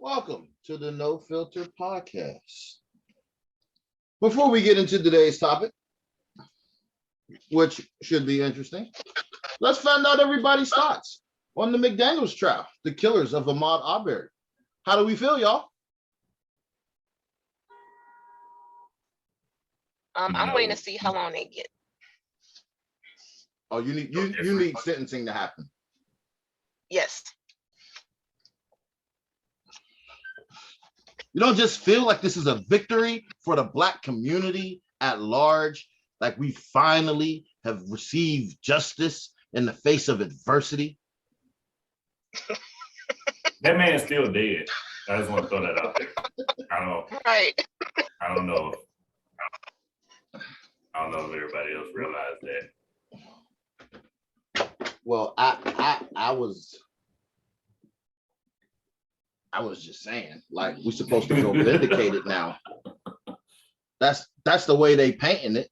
Welcome to the No Filter Podcast. Before we get into today's topic, which should be interesting, let's find out everybody's thoughts on the McDaniels trial, the killers of Ahmaud Arbery. How do we feel, y'all? I'm waiting to see how long they get. Oh, you need sentencing to happen. Yes. You don't just feel like this is a victory for the Black community at large, like we finally have received justice in the face of adversity? That man's still dead. I just want to throw that out there. Right. I don't know. I don't know if everybody else realized that. Well, I was just saying, like, we're supposed to feel vindicated now. That's the way they painting it.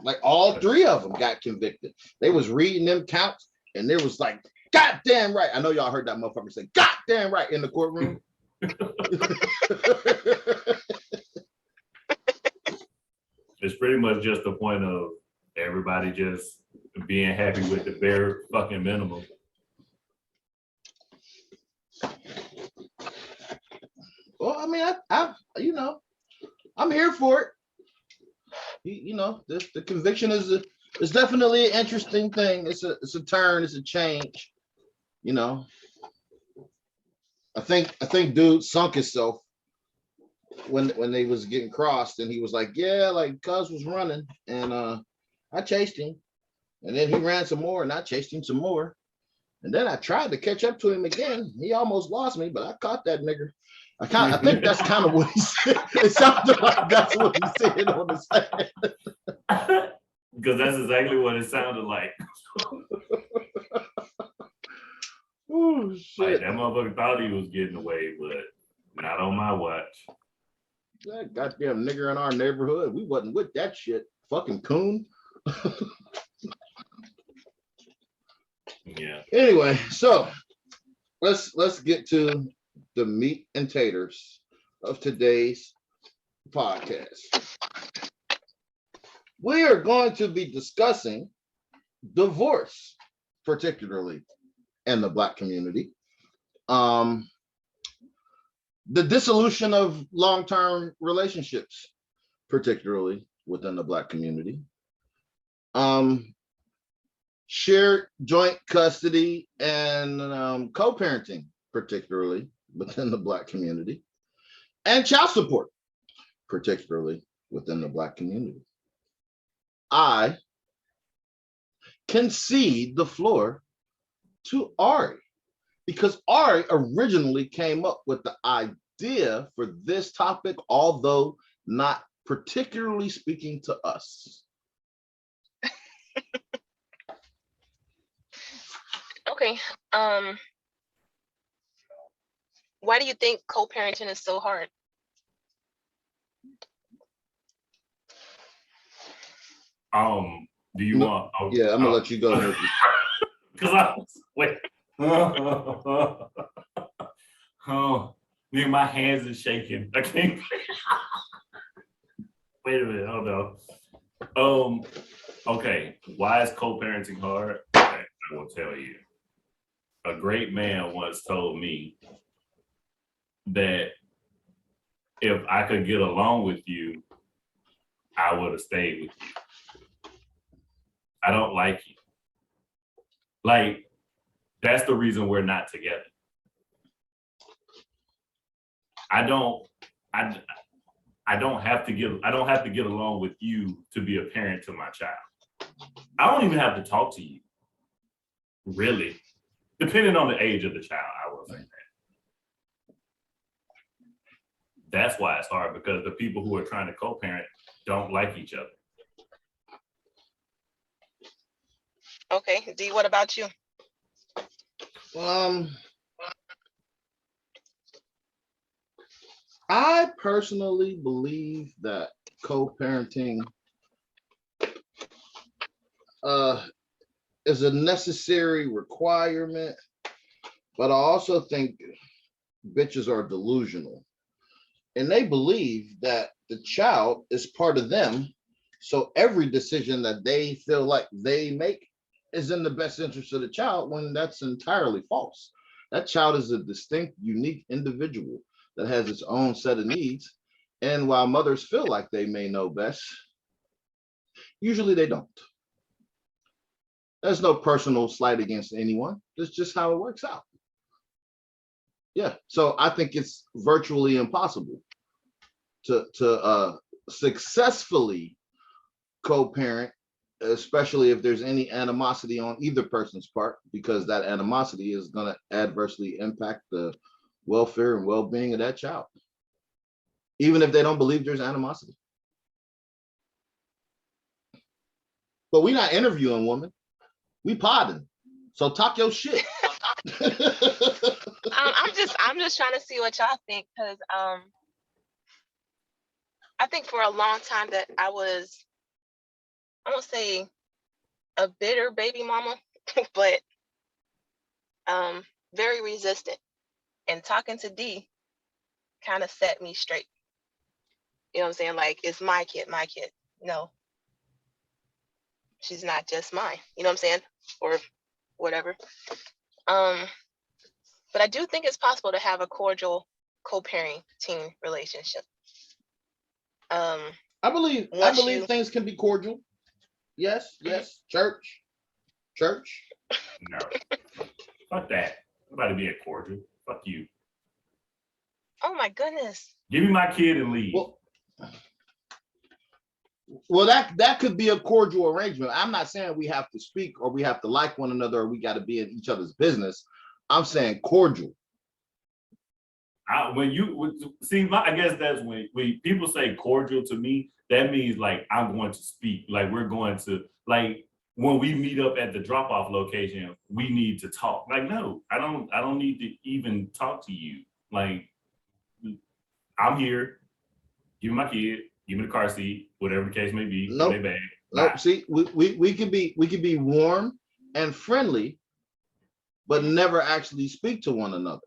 Like all three of them got convicted. They was reading them counts, and there was like, "Goddamn right." I know y'all heard that motherfucker say, "Goddamn right" in the courtroom. It's pretty much just the point of everybody just being happy with the bare fucking minimum. Well, I mean, I'm here for it. The conviction is definitely an interesting thing. It's a turn. It's a change. I think dude sunk himself when they was getting crossed, and he was like, "Yeah, like Cuz was running, and I chased him, and then he ran some more, and I chased him some more, and then I tried to catch up to him again. He almost lost me, but I caught that nigga." I think that's kind of what he said. It sounded like that's what he said on the stand. Because that's exactly what it sounded like. Oh shit! Like, that motherfucker thought he was getting away, but not on my watch. That goddamn nigger in our neighborhood, we wasn't with that shit. Fucking coon. Yeah. Anyway, so let's get to the meat and taters of today's podcast. We are going to be discussing divorce, particularly in the Black community. The dissolution of long-term relationships, particularly within the Black community. Shared joint custody and co-parenting, particularly within the Black community, and child support, particularly within the Black community. I concede the floor to Ari, because Ari originally came up with the idea for this topic, although not particularly speaking to us. Okay. Why do you think co-parenting is so hard? Do you want? Yeah, I'm gonna let you go, Murphy. Because I was wait. Oh, man, my hands are shaking. I can't. Wait a minute. Hold on. Okay. Why is co-parenting hard? Okay, I will tell you. A great man once told me that if I could get along with you, I would have stayed with you. I don't like you. Like, that's the reason we're not together. I don't have to get along with you to be a parent to my child. I don't even have to talk to you. Really. Depending on the age of the child, I will say that. That's why it's hard, because the people who are trying to co-parent don't like each other. Okay, D, what about you? I personally believe that co-parenting is a necessary requirement, But I also think bitches are delusional, and they believe that the child is part of them. So every decision that they feel like they make is in the best interest of the child, when that's entirely false. That child is a distinct, unique individual that has its own set of needs. And while mothers feel like they may know best, usually they don't. There's no personal slight against anyone. That's just how it works out. Yeah. So I think it's virtually impossible to successfully co-parent, especially if there's any animosity on either person's part, because that animosity is going to adversely impact the welfare and well-being of that child, even if they don't believe there's animosity. But we're not interviewing women, we podding. So talk your shit. I'm just trying to see what y'all think, because I think for a long time that I won't say a bitter baby mama, but very resistant. And talking to D kind of set me straight. You know what I'm saying? Like, it's my kid, my kid. No, she's not just mine. You know what I'm saying? Or whatever. But I do think it's possible to have a cordial co-parenting relationship. I believe things can be cordial. Yes, yes. Church. No, fuck that. Nobody being cordial. Fuck you. Oh my goodness. Give me my kid and leave. Well, that could be a cordial arrangement. I'm not saying we have to speak or we have to like one another or we got to be in each other's business. I'm saying cordial. When you see, I guess that's when people say cordial to me, that means like I'm going to speak, like we're going to, like when we meet up at the drop-off location, we need to talk. Like, no, I don't need to even talk to you. Like, I'm here. Give me my kid. Give me the car seat. Whatever the case may be. Nope. Nope. See, we could be warm and friendly, but never actually speak to one another.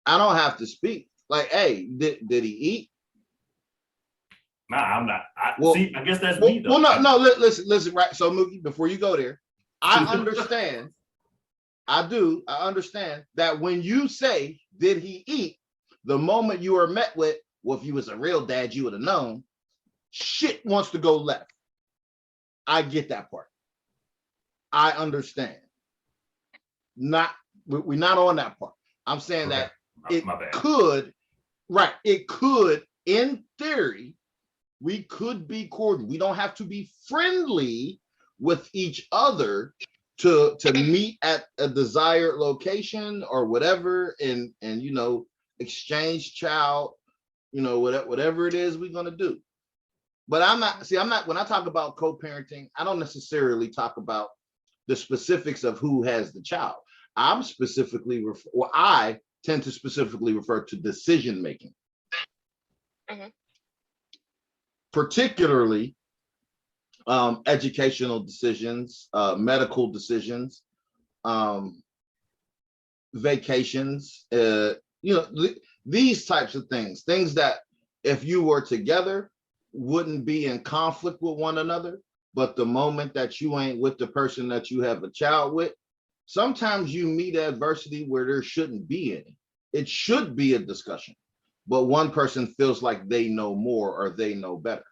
I don't have to speak. Like, hey, did he eat? Nah, I'm not. I guess that's well, me though. Well, no, listen, right. So, Mookie, before you go there, I understand. I understand that when you say, did he eat? The moment you are met with, well, if you was a real dad, you would have known. Shit wants to go left. I get that part. I understand. We're not on that part. I'm saying that it could, right? It could, in theory, we could be cordial. We don't have to be friendly with each other to meet at a desired location or whatever, and exchange child, whatever it is we're gonna do. But I'm not when I talk about co-parenting, I don't necessarily talk about the specifics of who has the child. I tend to specifically refer to decision making. Mm-hmm. Particularly educational decisions, medical decisions, vacations, these types of things that if you were together wouldn't be in conflict with one another, but the moment that you ain't with the person that you have a child with, sometimes you meet adversity where there shouldn't be any. It should be a discussion, but one person feels like they know more or they know better.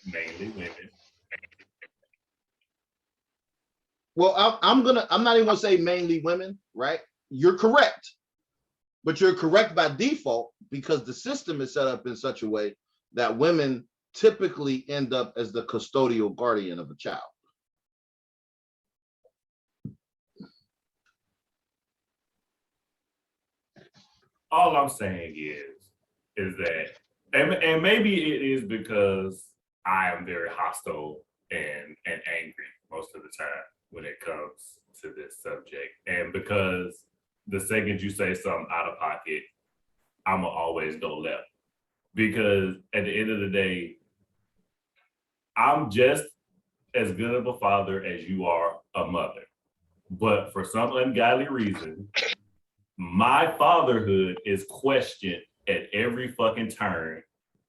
Mainly women. Well, I'm not even gonna say mainly women, right? You're correct, but you're correct by default because the system is set up in such a way that women typically end up as the custodial guardian of a child. All I'm saying is that, and maybe it is because I am very hostile and angry most of the time when it comes to this subject. And because the second you say something out of pocket, I'ma always go left. Because at the end of the day, I'm just as good of a father as you are a mother. But for some ungodly reason, my fatherhood is questioned at every fucking turn,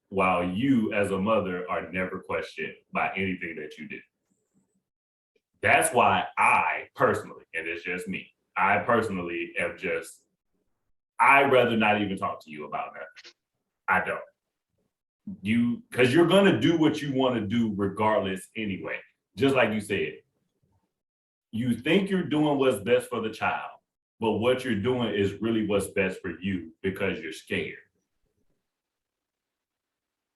while you as a mother are never questioned by anything that you do. That's why I personally, and it's just me, I personally am just, I'd rather not even talk to you about that. I don't. Because you're going to do what you want to do regardless anyway. Just like you said, you think you're doing what's best for the child, but what you're doing is really what's best for you because you're scared.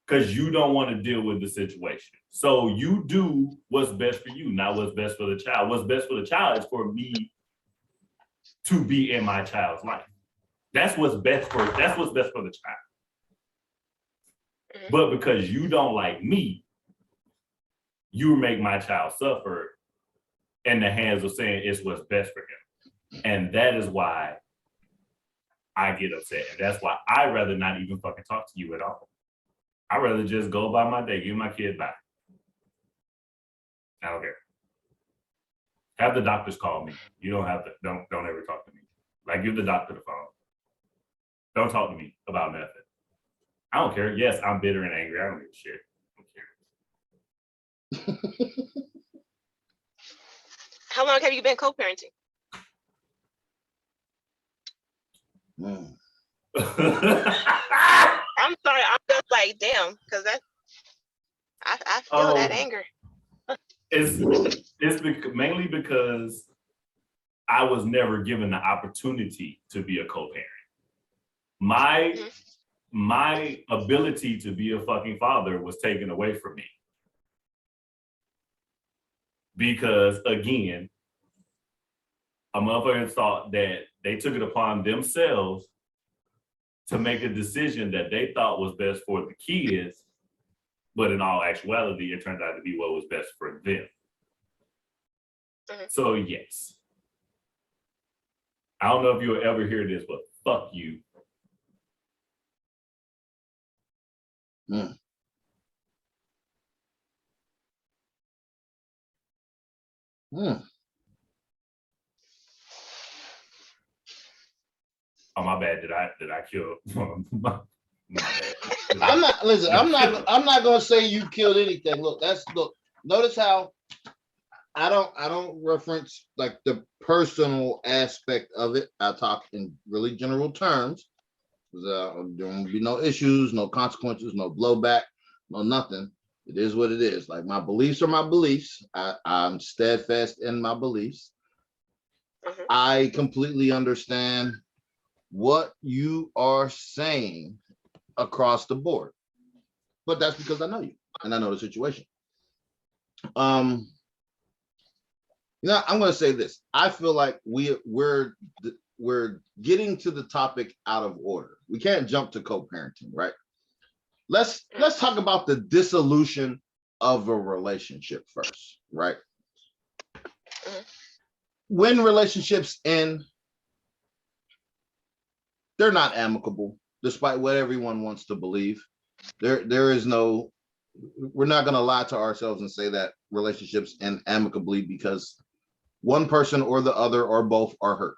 Because you don't want to deal with the situation. So you do what's best for you, not what's best for the child. What's best for the child is for me to be in my child's life. That's what's best for the child. But because you don't like me, you make my child suffer in the hands of saying it's what's best for him. And that is why I get upset. And that's why I'd rather not even fucking talk to you at all. I'd rather just go about my day, give my kid back. I don't care. Have the doctors call me. You don't have to, don't ever talk to me. Like, give the doctor the phone. Don't talk to me about nothing. I don't care. Yes, I'm bitter and angry. I don't give a shit. I don't care. How long have you been co-parenting? I'm sorry, I'm just like, damn, because I feel that anger. It's mainly because I was never given the opportunity to be a co-parent. My ability to be a fucking father was taken away from me. Because again, a motherfucker thought that they took it upon themselves to make a decision that they thought was best for the kids, but in all actuality, it turned out to be what was best for them. So yes. I don't know if you'll ever hear this, but fuck you. Oh, my bad. Did I kill? My bad. I'm not. Listen. I'm not going to say you killed anything. Look. Notice how I don't reference like the personal aspect of it. I talk in really general terms. There won't be no issues, no consequences, no blowback, no nothing. It is what it is. Like, my beliefs are my beliefs. I'm steadfast in my beliefs. I completely understand what you are saying across the board, but that's because I know you and I know the situation. I'm going to say this. I feel like we're getting to the topic out of order. We can't jump to co-parenting, right? Let's talk about the dissolution of a relationship first, right? When relationships end, they're not amicable, despite what everyone wants to believe. There is no, we're not going to lie to ourselves and say that relationships end amicably, because one person or the other or both are hurt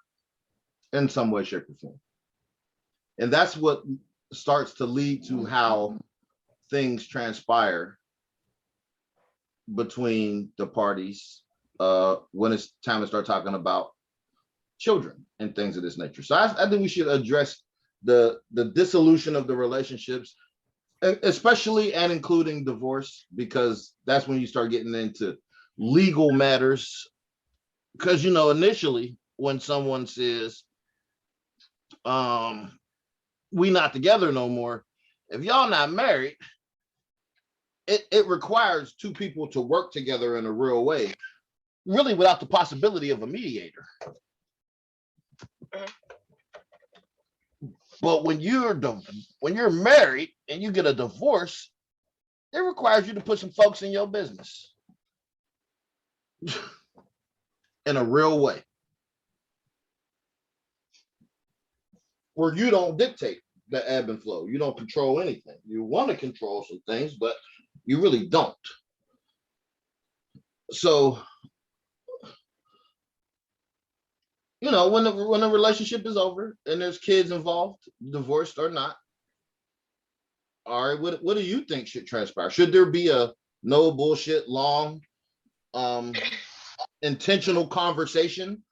in some way, shape, or form. And that's what starts to lead to how things transpire between the parties when it's time to start talking about children and things of this nature. So I think we should address the dissolution of the relationships, especially and including divorce, because that's when you start getting into legal matters. Because, initially when someone says, we not together no more, if y'all not married, it requires two people to work together in a real way, really without the possibility of a mediator. But when you're married and you get a divorce, it requires you to put some folks in your business in a real way, where you don't dictate the ebb and flow. You don't control anything. You want to control some things, but you really don't. So You know, when the relationship is over and there's kids involved, divorced or not, all right, what do you think should transpire? Should there be a no bullshit, long, um, intentional conversation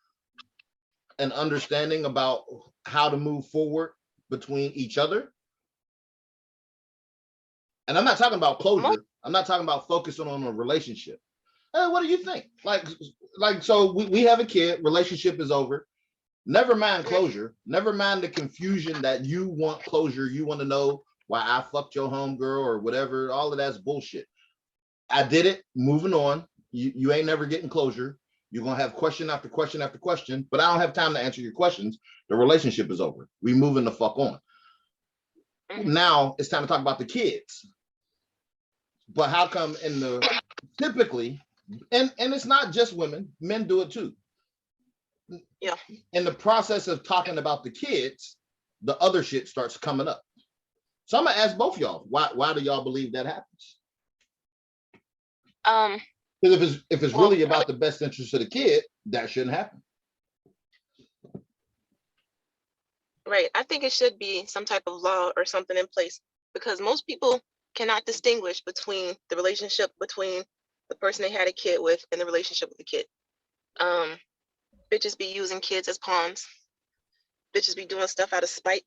and understanding about how to move forward between each other? And I'm not talking about closure. I'm not talking about focusing on a relationship. Hey, what do you think? So we have a kid, relationship is over. Never mind closure. Never mind the confusion that you want closure. You want to know why I fucked your homegirl or whatever. All of that's bullshit. I did it. Moving on. You ain't never getting closure. You're gonna have question after question after question, but I don't have time to answer your questions. The relationship is over. We moving the fuck on. Now it's time to talk about the kids. But how come typically, and it's not just women, men do it too. Yeah. In the process of talking about the kids, the other shit starts coming up. So I'm gonna ask both y'all, why do y'all believe that happens? Because if it's really about the best interest of the kid, that shouldn't happen. Right. I think it should be some type of law or something in place, because most people cannot distinguish between the relationship between the person they had a kid with and the relationship with the kid. Bitches be using kids as pawns. Bitches be doing stuff out of spite.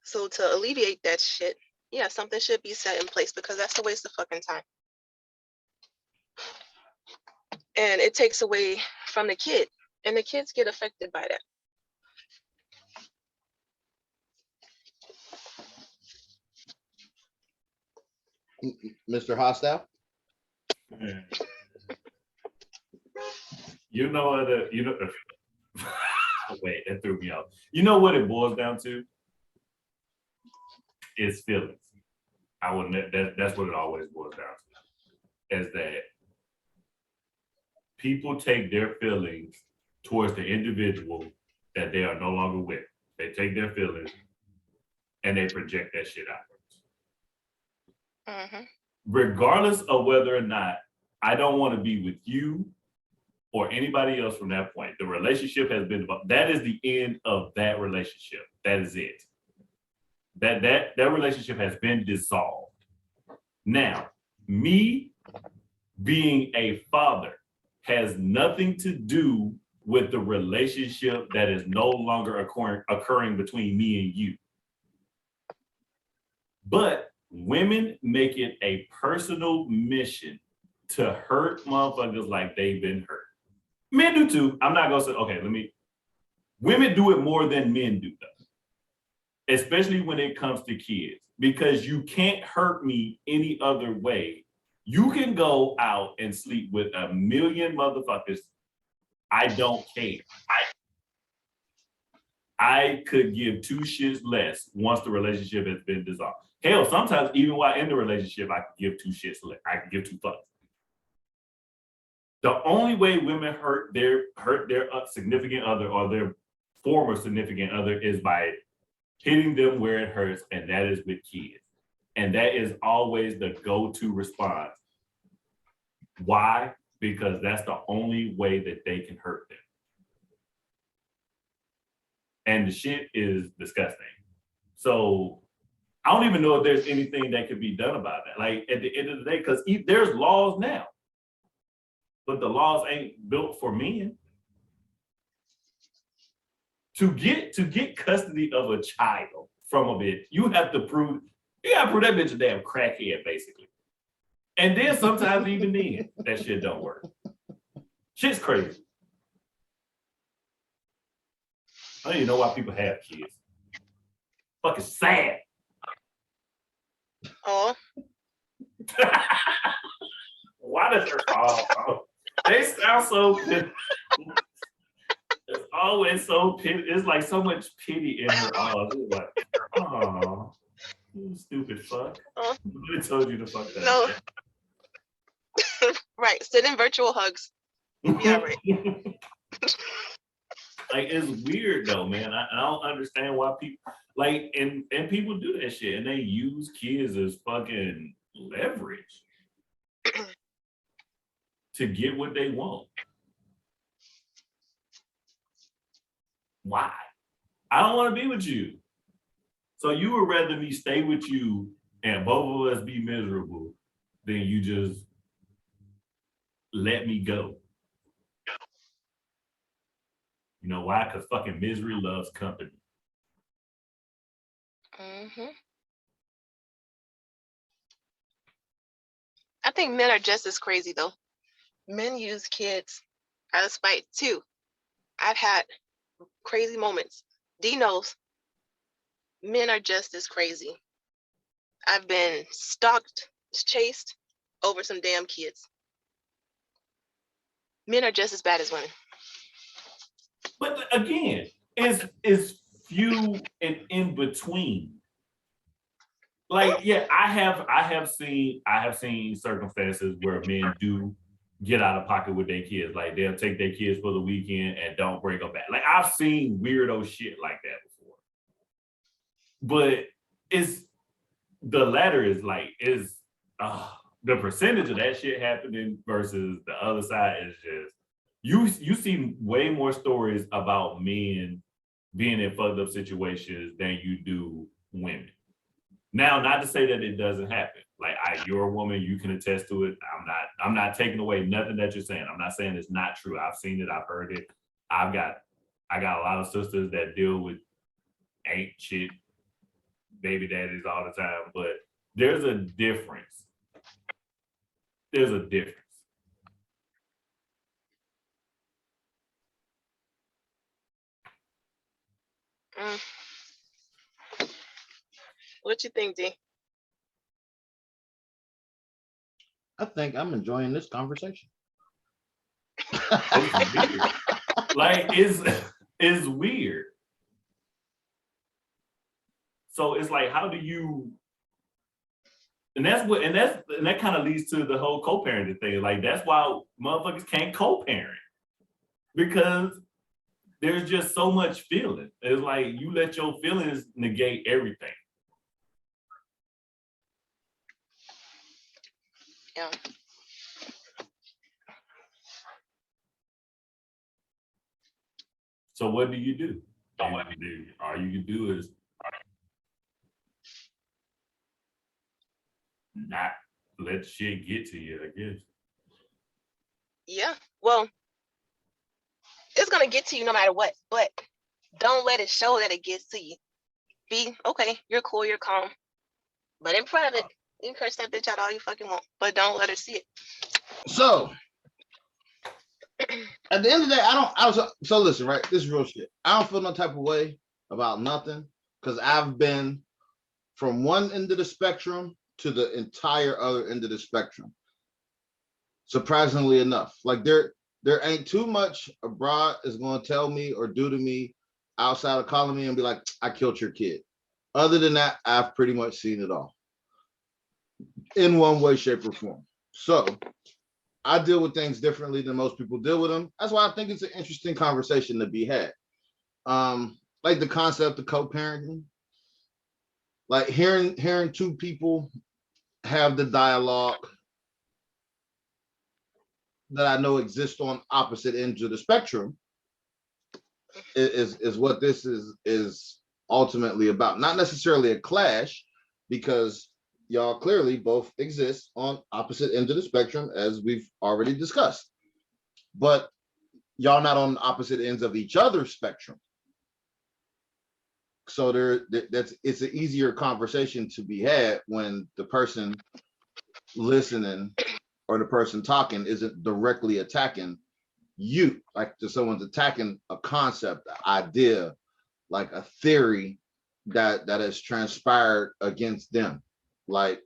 So to alleviate that shit, yeah, something should be set in place, because that's a waste of fucking time. And it takes away from the kid, and the kids get affected by that. Mr. Hostile? You know what? Wait, that threw me off. You know what it boils down to? It's feelings. That's what it always boils down to. Is that people take their feelings towards the individual that they are no longer with. They take their feelings and they project that shit outwards. Mm-hmm. Regardless of whether or not I don't want to be with you or anybody else from that point, the relationship has been, that is the end of that relationship. That is it. That relationship has been dissolved. Now, me being a father has nothing to do with the relationship that is no longer occurring between me and you. But women make it a personal mission to hurt motherfuckers like they've been hurt. Men do too. I'm not gonna say, okay, women do it more than men do though. Especially when it comes to kids, because you can't hurt me any other way. You can go out and sleep with a million motherfuckers. I don't care. I could give two shits less once the relationship has been dissolved. Hell, sometimes even while in the relationship, I could give two shits less. I could give two fucks. The only way women hurt their significant other or their former significant other is by hitting them where it hurts, and that is with kids. And that is always the go-to response. Why? Because that's the only way that they can hurt them. And the shit is disgusting. So I don't even know if there's anything that could be done about that. Like at the end of the day, because there's laws now, but the laws ain't built for men. To get custody of a child from a bitch, you gotta prove that bitch a damn crackhead, basically. And then sometimes even then, that shit don't work. Shit's crazy. I don't even know why people have kids. Fucking sad. Oh. Why does they sound so pity? It's always so pity. It's like so much pity in her eyes. It's like, oh, you stupid fuck. I told you to fuck that. No. Right. Send in virtual hugs. Yeah, right. Like, it's weird though, man. I don't understand why people like and people do that shit, and they use kids as fucking leverage to get what they want. I don't want to be with you. So you would rather me stay with you and both of us be miserable than you just let me go. You know why? Because fucking misery loves company. Mm-hmm. I think men are just as crazy though. Men use kids out of spite too. I've had crazy moments. D knows men are just as crazy. I've been stalked, chased over some damn kids. Men are just as bad as women. But again, it's few and in between. Like, yeah, I have seen circumstances where men do get out of pocket with their kids. Like they'll take their kids for the weekend and don't bring them back. Like I've seen weirdo shit like that before. But it's the latter is like the percentage of that shit happening versus the other side is just you see way more stories about men being in fucked up situations than you do women. Now, not to say that it doesn't happen. Like you're a woman, you can attest to it. I'm not taking away nothing that you're saying. I'm not saying it's not true. I've seen it, I've heard it. I got a lot of sisters that deal with ain't shit baby daddies all the time, but there's a difference. There's a difference. What you think, D? I think I'm enjoying this conversation. It's weird. Like it's weird. So it's like, how do you? And that kind of leads to the whole co-parenting thing. Like that's why motherfuckers can't co-parent because there's just so much feeling. It's like you let your feelings negate everything. Yeah. So what do you do? All you can do is not let shit get to you, I guess. Yeah. Well, it's gonna get to you no matter what, but don't let it show that it gets to you. Be okay, you're cool, you're calm. But in private, you can curse that bitch out all you fucking want, but don't let her see it. So at the end of the day, so listen, right? This is real shit. I don't feel no type of way about nothing because I've been from one end of the spectrum to the entire other end of the spectrum. Surprisingly enough, like there ain't too much a broad is going to tell me or do to me outside of calling me and be like, I killed your kid. Other than that, I've pretty much seen it all in one way, shape, or form. So I deal with things differently than most people deal with them. That's why I think it's an interesting conversation to be had. Like the concept of co-parenting, like hearing two people have the dialogue that I know exist on opposite ends of the spectrum is what this is ultimately about. Not necessarily a clash, because y'all clearly both exist on opposite ends of the spectrum, as we've already discussed. But y'all not on opposite ends of each other's spectrum. So it's an easier conversation to be had when the person listening or the person talking isn't directly attacking you, like someone's attacking a concept, an idea, like a theory that has transpired against them. Like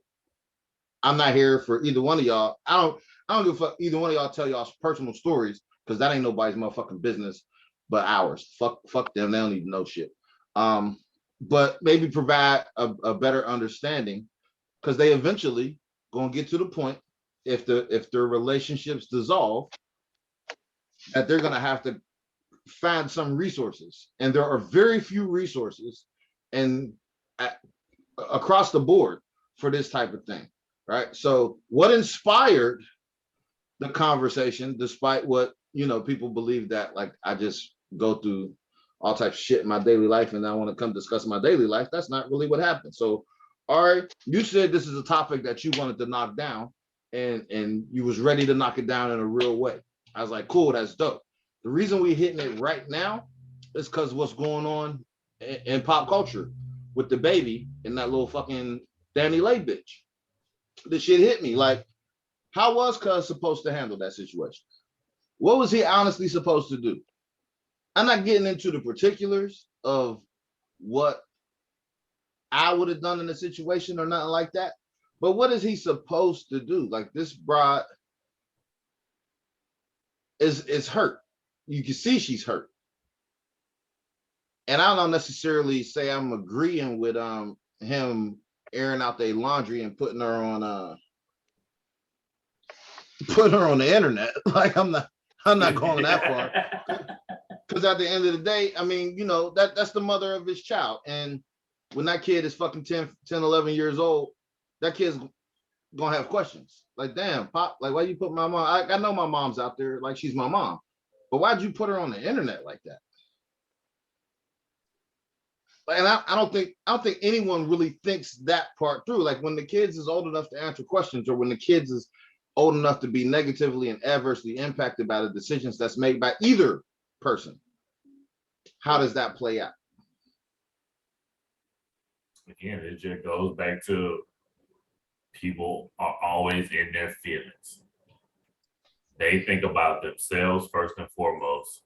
I'm not here for either one of y'all. I don't give a fuck either one of y'all tell y'all personal stories because that ain't nobody's motherfucking business but ours. Fuck them. They don't even know shit. But maybe provide a better understanding because they eventually gonna get to the point if their relationships dissolve that they're gonna have to find some resources, and there are very few resources and across the board for this type of thing, right? So what inspired the conversation, despite what people believe that like I just go through all types of shit in my daily life, and I want to come discuss my daily life. That's not really what happened. So, all right, you said this is a topic that you wanted to knock down, and you was ready to knock it down in a real way. I was like, cool, that's dope. The reason we hitting it right now is because what's going on in pop culture with the baby and that little fucking Danny Lay bitch. This shit hit me. Like, how was Cuz supposed to handle that situation? What was he honestly supposed to do? I'm not getting into the particulars of what I would have done in a situation or nothing like that. But what is he supposed to do? Like, this broad is hurt. You can see she's hurt. And I don't necessarily say I'm agreeing with him airing out their laundry and putting her on the internet. Like, I'm not going that far. Because at the end of the day, I mean, you know, that's the mother of his child. And when that kid is fucking 10, 11 years old, that kid's gonna have questions. Like, damn, Pop, like, why you put my mom? I know my mom's out there, like, she's my mom. But why'd you put her on the internet like that? And I don't think anyone really thinks that part through. Like, when the kids is old enough to answer questions, or when the kids is old enough to be negatively and adversely impacted by the decisions that's made by either person, how does that play out? Again, it just goes back to people are always in their feelings. They think about themselves first and foremost,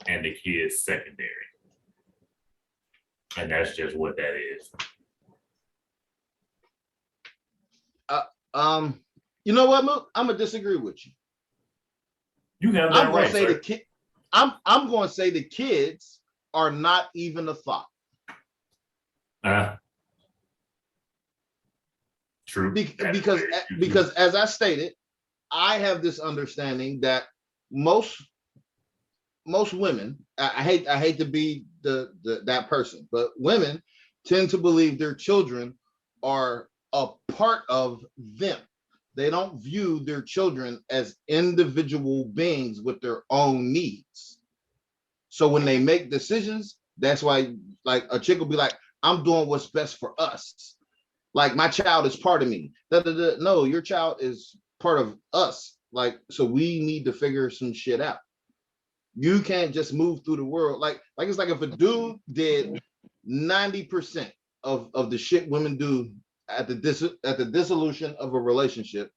and the kids secondary. And that's just what that is. You know what, Mook? I'm gonna disagree with you. You have that I'm gonna right, say sir. I'm gonna say the kids are not even a thought. True. Because as I stated, I have this understanding that most women, I hate to be that person, but women tend to believe their children are a part of them. They don't view their children as individual beings with their own needs. So when they make decisions, that's why, like, a chick will be like, I'm doing what's best for us. Like, my child is part of me. No, your child is part of us. Like, so we need to figure some shit out. You can't just move through the world. Like it's like if a dude did 90% of the shit women do at the dissolution of a relationship,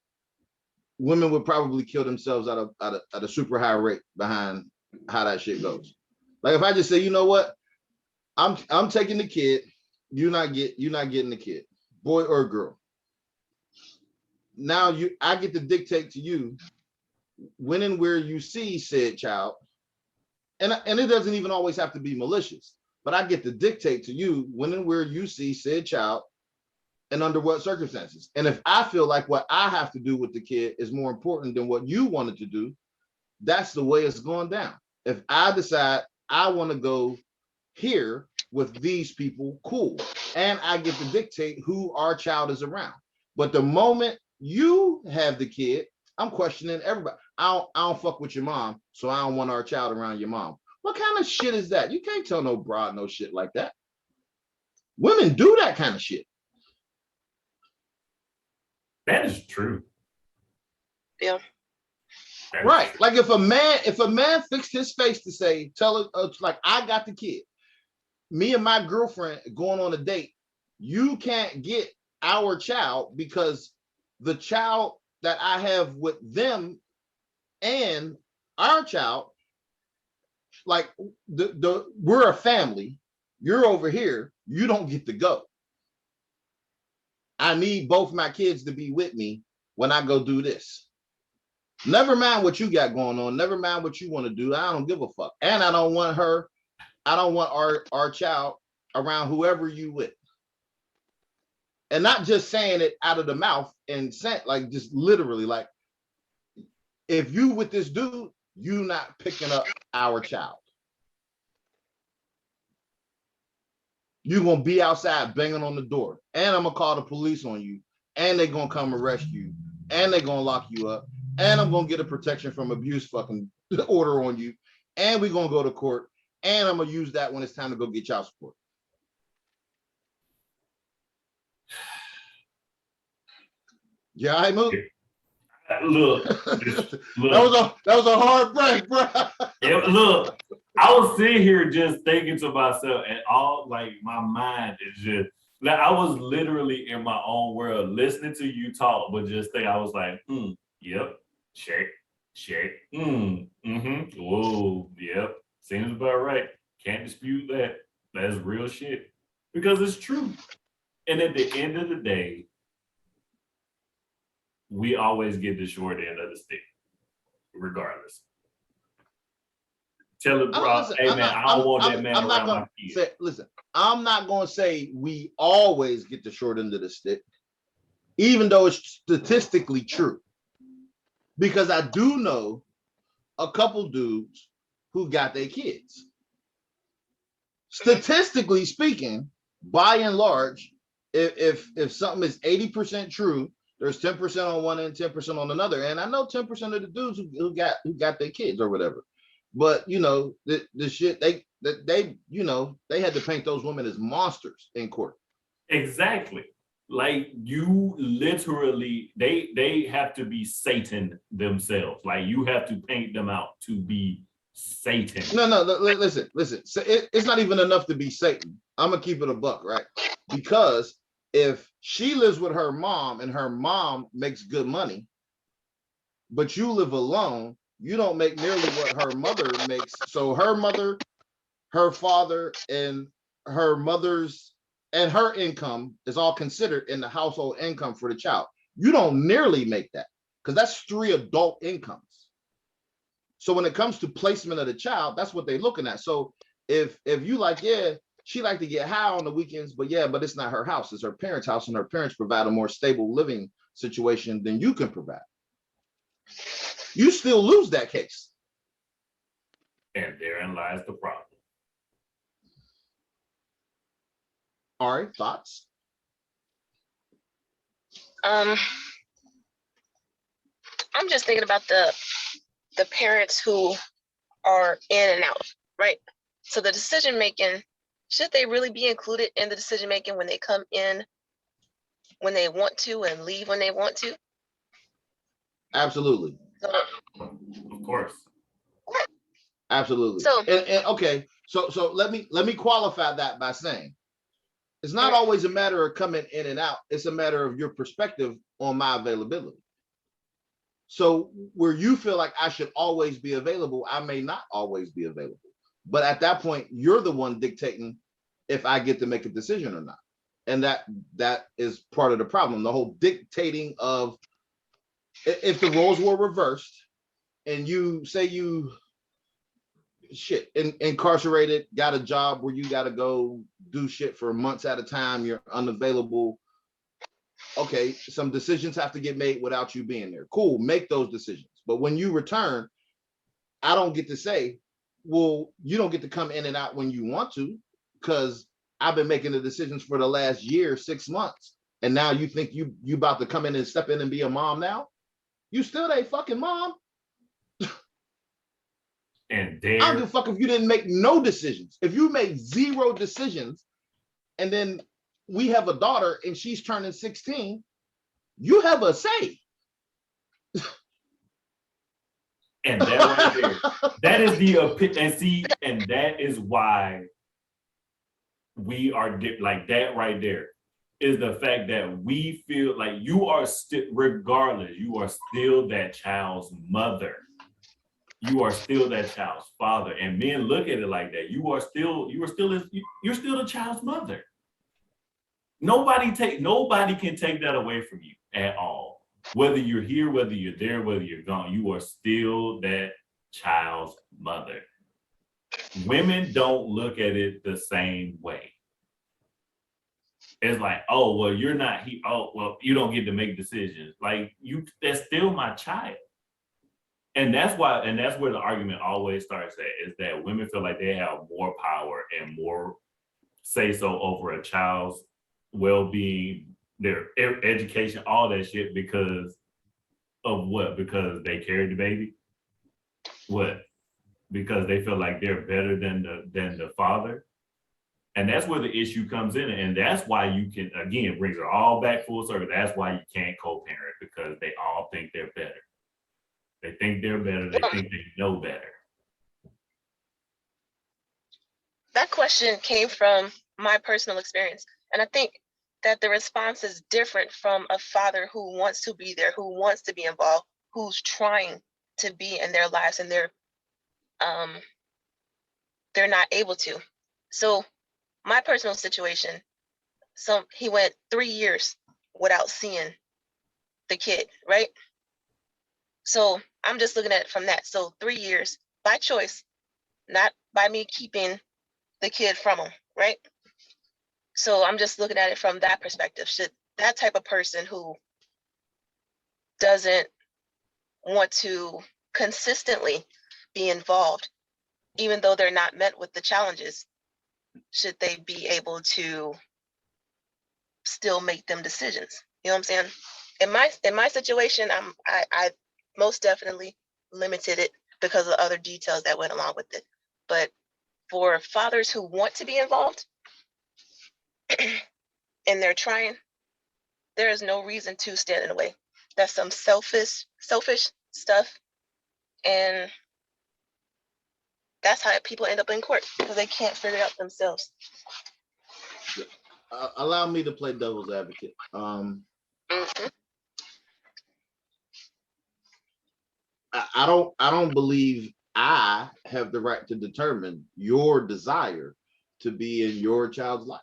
women would probably kill themselves at a super high rate behind how that shit goes. Like, if I just say, you know what, I'm taking the kid, you're not getting the kid, boy or girl. Now I get to dictate to you when and where you see said child, and it doesn't even always have to be malicious, but I get to dictate to you when and where you see said child and under what circumstances. And if I feel like what I have to do with the kid is more important than what you wanted to do, that's the way it's going down. If I decide I want to go here with these people, cool. And I get to dictate who our child is around. But the moment you have the kid, I'm questioning everybody. I don't fuck with your mom, so I don't want our child around your mom. What kind of shit is that? You can't tell no broad no shit like that. Women do that kind of shit. That is true. Yeah. Right. Like, if a man fixed his face to say, tell it, like, I got the kid, me and my girlfriend going on a date, you can't get our child because the child that I have with them and our child, like, we're a family. You're over here. You don't get to go. I need both my kids to be with me when I go do this. Never mind what you got going on. Never mind what you want to do. I don't give a fuck. And I don't want our child around whoever you with. And not just saying it out of the mouth and saying, like, just literally, like, if you with this dude, you not picking up our child. You're going to be outside banging on the door. And I'm going to call the police on you. And they're going to come arrest you. And they're going to lock you up. And I'm going to get a protection from abuse fucking order on you. and we're gonna go to court, and I'm gonna use that when it's time to go get child support. Yeah, I move. Look, that was a hard break, bro. Look, I was sitting here just thinking to myself, and all like my mind is just like I was literally in my own world listening to you talk, but just think I was like, yep, check, whoa, yep, seems about right. Can't dispute that. That's real shit because it's true. And at the end of the day, we always get the short end of the stick, regardless. Tell it, bro, hey man, I don't want that man around my kids. Listen, I'm not going to say we always get the short end of the stick, even though it's statistically true. Because I do know a couple dudes who got their kids. Statistically speaking, by and large, if something is 80% true, there's 10% on one end, 10% on another. And I know 10% of the dudes who got their kids or whatever. But you know, the shit they you know, they had to paint those women as monsters in court. Exactly. Like you literally, they have to be Satan themselves. Like you have to paint them out to be Satan. No, listen. So it's not even enough to be Satan. I'm gonna keep it a buck, right? Because if she lives with her mom and her mom makes good money, but you live alone, you don't make nearly what her mother makes. So her mother, her father, and her mother's and her income is all considered in the household income for the child. You don't nearly make that because that's 3 adult incomes. So when it comes to placement of the child, that's what they're looking at. So if you like, yeah, she like to get high on the weekends, but it's not her house, it's her parents' house, and her parents provide a more stable living situation than you can provide. You still lose that case. And therein lies the problem. All right, thoughts? I'm just thinking about the parents who are in and out, right? So the decision making, should they really be included in the decision making when they come in when they want to and leave when they want to? Absolutely. So, of course. Absolutely. So and okay, so let me qualify that by saying it's not always a matter of coming in and out. It's a matter of your perspective on my availability. So where you feel like I should always be available, I may not always be available. But at that point, you're the one dictating if I get to make a decision or not. And that is part of the problem. The whole dictating of, if the roles were reversed and you say you incarcerated, got a job where you got to go do shit for months at a time, you're unavailable. Okay, some decisions have to get made without you being there. Cool, make those decisions. But when you return, I don't get to say, well, you don't get to come in and out when you want to, because I've been making the decisions for the last year, 6 months. And now you think you about to come in and step in and be a mom now? You still a fucking mom. And there, I don't give a fuck if you didn't make no decisions. If you made 0 decisions, and then we have a daughter and she's turning 16, you have a say. And that right there, that is the and see, and that is why we are like that right there is the fact that we feel like you are still, regardless, you are still that child's mother. You are still that child's father. And men look at it like that. You're still the child's mother. Nobody can take that away from you at all. Whether you're here, whether you're there, whether you're gone, you are still that child's mother. Women don't look at it the same way. It's like, oh, well, you're not here. Oh, well, you don't get to make decisions. Like that's still my child. And that's where the argument always starts at, is that women feel like they have more power and more say so over a child's well-being, their education, all that shit, because of what? Because they carried the baby? What? because they feel like they're better than the father. And that's where the issue comes in. And that's why you can, again, brings it all back full circle. That's why you can't co-parent, because they all think they're better. They think they're better. They think they know better. That question came from my personal experience. And I think that the response is different from a father who wants to be there, who wants to be involved, who's trying to be in their lives, and they're not able to. So my personal situation, so he went 3 years without seeing the kid, right? So I'm just looking at it from that. So 3 years by choice, not by me keeping the kid from him, right? So I'm just looking at it from that perspective. Should that type of person who doesn't want to consistently be involved, even though they're not met with the challenges, should they be able to still make them decisions? You know what I'm saying? In my situation, I most definitely limited it because of other details that went along with it. But for fathers who want to be involved and they're trying, there is no reason to stand in the way. That's some selfish stuff. And that's how people end up in court, because they can't figure it out themselves. Allow me to play devil's advocate. I don't believe I have the right to determine your desire to be in your child's life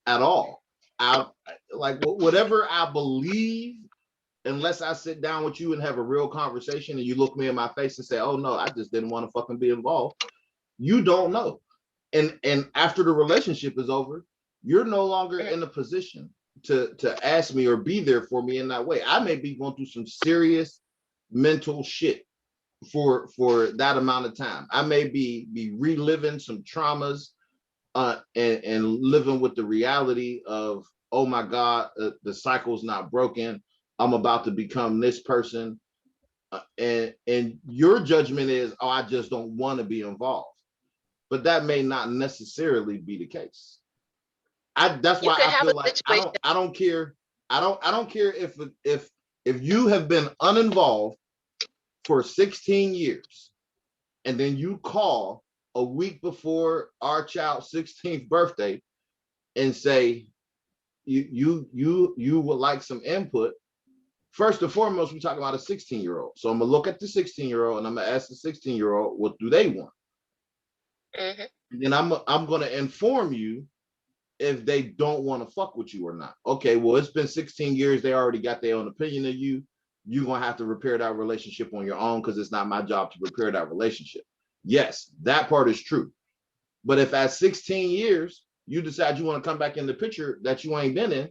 at all. I like whatever I believe, unless I sit down with you and have a real conversation and you look me in my face and say, oh no, I just didn't want to fucking be involved. You don't know. And after the relationship is over, you're no longer in a position to ask me or be there for me in that way. I may be going through some serious mental shit for that amount of time. I may be reliving some traumas and living with the reality of, oh my God, the cycle's not broken. I'm about to become this person. And your judgment is, oh, I just don't want to be involved. But that may not necessarily be the case. That's why I feel like I don't care. I don't care if you have been uninvolved for 16 years and then you call a week before our child's 16th birthday and say you would like some input. First and foremost, we talk about a 16-year-old. So I'm gonna look at the 16-year-old and I'm gonna ask the 16-year-old, what do they want? And then I'm gonna inform you if they don't want to fuck with you or not. Okay, well, it's been 16 years. They already got their own opinion of you. You're going to have to repair that relationship on your own, because it's not my job to repair that relationship. Yes, that part is true. But if at 16 years, you decide you want to come back in the picture that you ain't been in,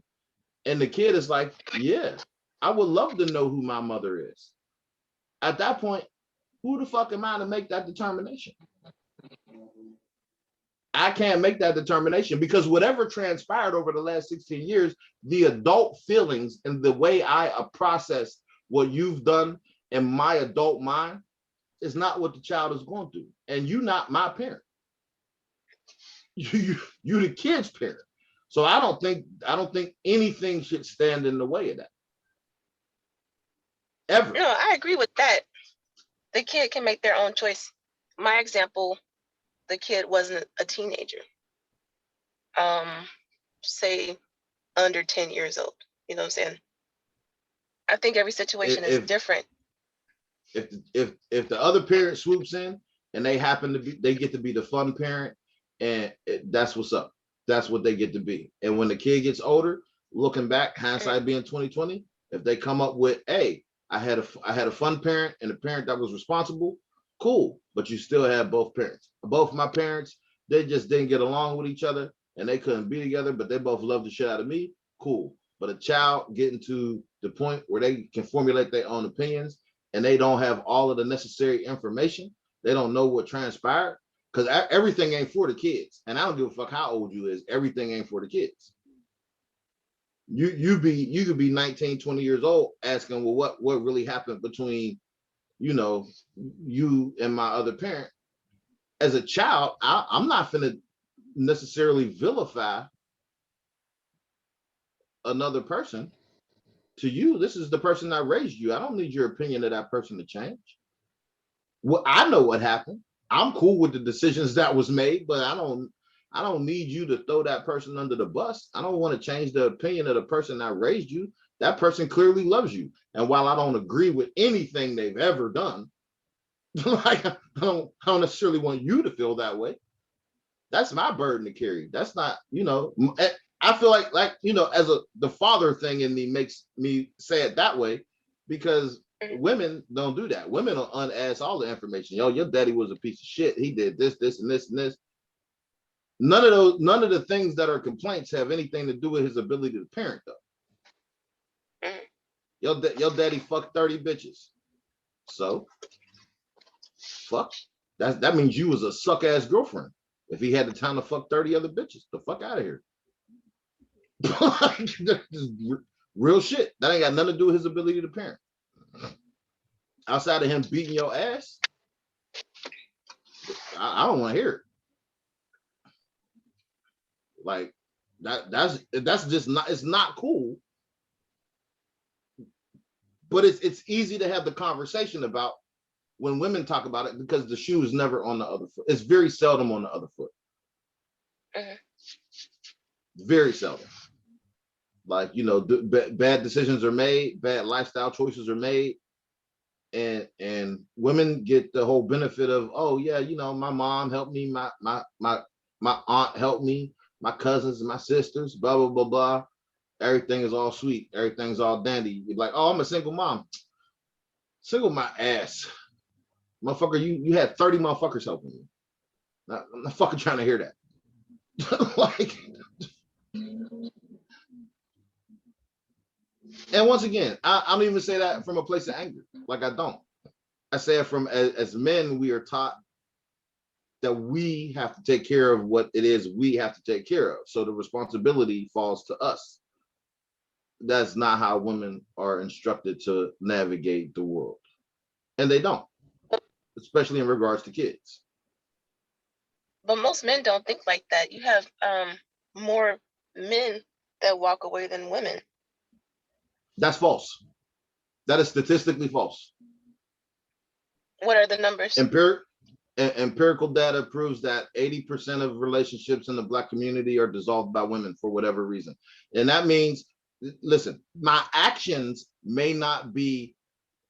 and the kid is like, yeah, I would love to know who my mother is. At that point, who the fuck am I to make that determination? I can't make that determination, because whatever transpired over the last 16 years, the adult feelings and the way I process what you've done in my adult mind is not what the child is going through. And you're not my parent. You the kid's parent. So I don't think anything should stand in the way of that. Ever. No, I agree with that. The kid can make their own choice. My example, the kid wasn't a teenager, say under 10 years old. You know what I'm saying? I think every situation is different. If the other parent swoops in and they get to be the fun parent, and that's what's up. That's what they get to be. And when the kid gets older, looking back, hindsight being 2020, if they come up with, hey, I had a fun parent and a parent that was responsible, cool. But you still have both parents. Both my parents, they just didn't get along with each other and they couldn't be together, but they both loved the shit out of me, cool. But a child getting to the point where they can formulate their own opinions and they don't have all of the necessary information, they don't know what transpired, because everything ain't for the kids. And I don't give a fuck how old you is, everything ain't for the kids. You could be 19, 20 years old asking, well, what really happened between you know, you and my other parent. As a child, I'm not finna necessarily vilify another person. To you, this is the person that raised you. I don't need your opinion of that person to change. Well, I know what happened. I'm cool with the decisions that was made, but I don't need you to throw that person under the bus. I don't want to change the opinion of the person that raised you. That person clearly loves you. And while I don't agree with anything they've ever done, like I don't necessarily want you to feel that way. That's my burden to carry. That's not, I feel like as the father thing in me makes me say it that way, because women don't do that. Women will unask all the information. Yo, your daddy was a piece of shit. He did this, this, and this, and this. None of the things that are complaints have anything to do with his ability to parent, though. Your daddy fucked 30 bitches. So fuck. That means you was a suck ass girlfriend. If he had the time to fuck 30 other bitches, the fuck out of here. Real shit. That ain't got nothing to do with his ability to parent. Outside of him beating your ass, I don't want to hear it. Like that's just not, it's not cool. But it's easy to have the conversation about when women talk about it, because the shoe is never on the other foot. It's very seldom on the other foot. Very seldom. Like, bad decisions are made, bad lifestyle choices are made, and women get the whole benefit of, oh yeah, my mom helped me, my aunt helped me, my cousins and my sisters, blah blah blah blah. Everything is all sweet, everything's all dandy. You're like, oh, I'm a single mom. Single my ass. Motherfucker, you had 30 motherfuckers helping you. I'm not fucking trying to hear that. Like, and once again, I don't even say that from a place of anger. Like, I don't. I say it from, as men, we are taught that we have to take care of what it is we have to take care of. So the responsibility falls to us. That's not how women are instructed to navigate the world. And they don't, especially in regards to kids. But most men don't think like that. You have more men that walk away than women. That's false. That is statistically false. What are the numbers? Empirical data proves that 80% of relationships in the Black community are dissolved by women for whatever reason. And that means, listen, my actions may not be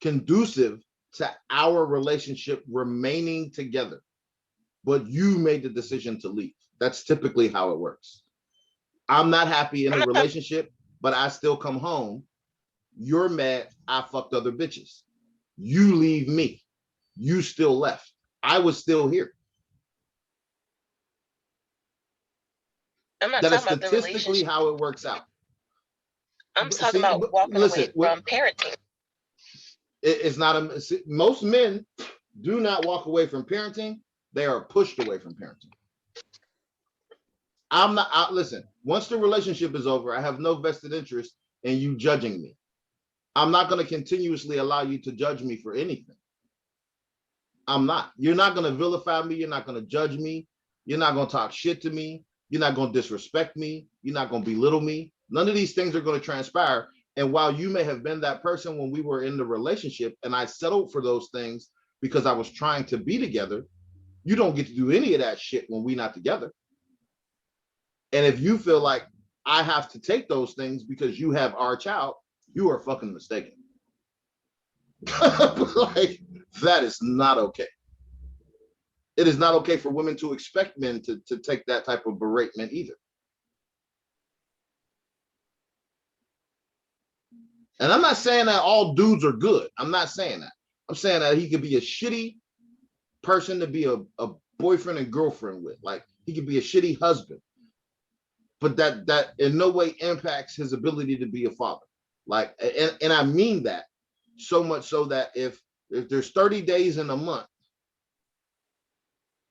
conducive to our relationship remaining together, but you made the decision to leave. That's typically how it works. I'm not happy in a relationship, but I still come home. You're mad I fucked other bitches. You leave me. You still left. I was still here. I'm not That is talking about the statistically relationship. how it works out. I'm talking about walking away from parenting. It's not most men do not walk away from parenting. They are pushed away from parenting. I'm not, listen, once the relationship is over, I have no vested interest in you judging me. I'm not going to continuously allow you to judge me for anything. I'm not. You're not going to vilify me. You're not going to judge me. You're not going to talk shit to me. You're not going to disrespect me. You're not going to belittle me. None of these things are going to transpire. And while you may have been that person when we were in the relationship and I settled for those things because I was trying to be together, you don't get to do any of that shit when we're not together. And if you feel like I have to take those things because you have our child, you are fucking mistaken. Like, that is not okay. It is not okay for women to expect men to take that type of beratement either. And I'm not saying that all dudes are good. I'm not saying that. I'm saying that he could be a shitty person to be a boyfriend and girlfriend with. Like, he could be a shitty husband. But that in no way impacts his ability to be a father. Like, and I mean that so much so that if there's 30 days in a month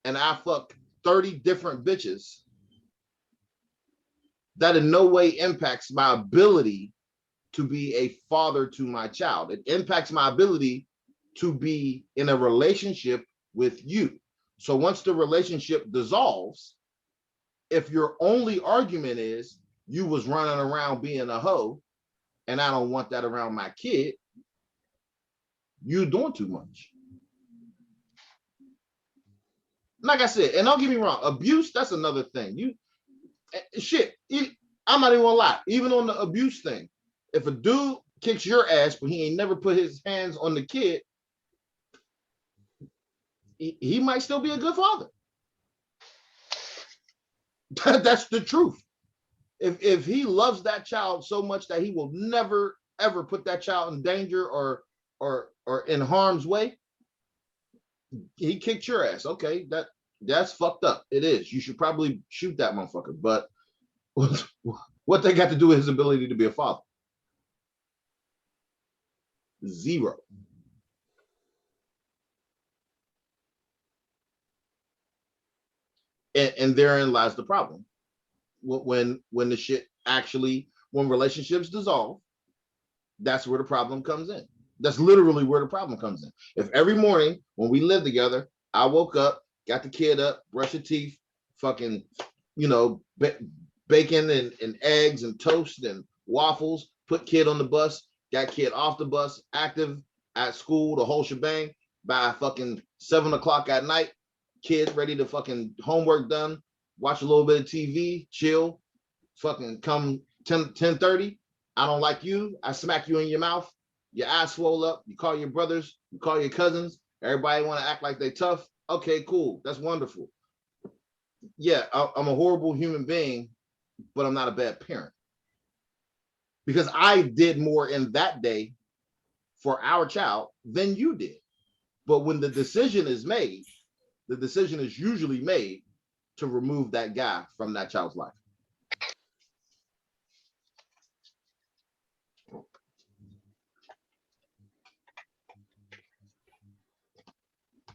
and I fuck 30 different bitches, that in no way impacts my ability to be a father to my child. It impacts my ability to be in a relationship with you. So once the relationship dissolves, if your only argument is you was running around being a hoe and I don't want that around my kid, you doing too much. Like I said, and don't get me wrong, abuse, that's another thing. I'm not even gonna lie, even on the abuse thing, if a dude kicks your ass, but he ain't never put his hands on the kid, he might still be a good father. That's the truth. If he loves that child so much that he will never ever put that child in danger or in harm's way, he kicked your ass. Okay, that's fucked up. It is. You should probably shoot that motherfucker. But what they got to do with his ability to be a father? Zero. And therein lies the problem. When the shit actually, when relationships dissolve, that's where the problem comes in. That's literally where the problem comes in. If every morning when we lived together, I woke up, got the kid up, brush your teeth, fucking, bacon and eggs and toast and waffles, put kid on the bus, got kid off the bus, active at school, the whole shebang, by fucking 7 o'clock at night, kid ready to fucking homework done, watch a little bit of TV, chill, fucking come 10:30. I don't like you. I smack you in your mouth. Your ass swole up. You call your brothers. You call your cousins. Everybody want to act like they tough. Okay, cool. That's wonderful. Yeah, I'm a horrible human being, but I'm not a bad parent. Because I did more in that day for our child than you did. But when the decision is made, the decision is usually made to remove that guy from that child's life.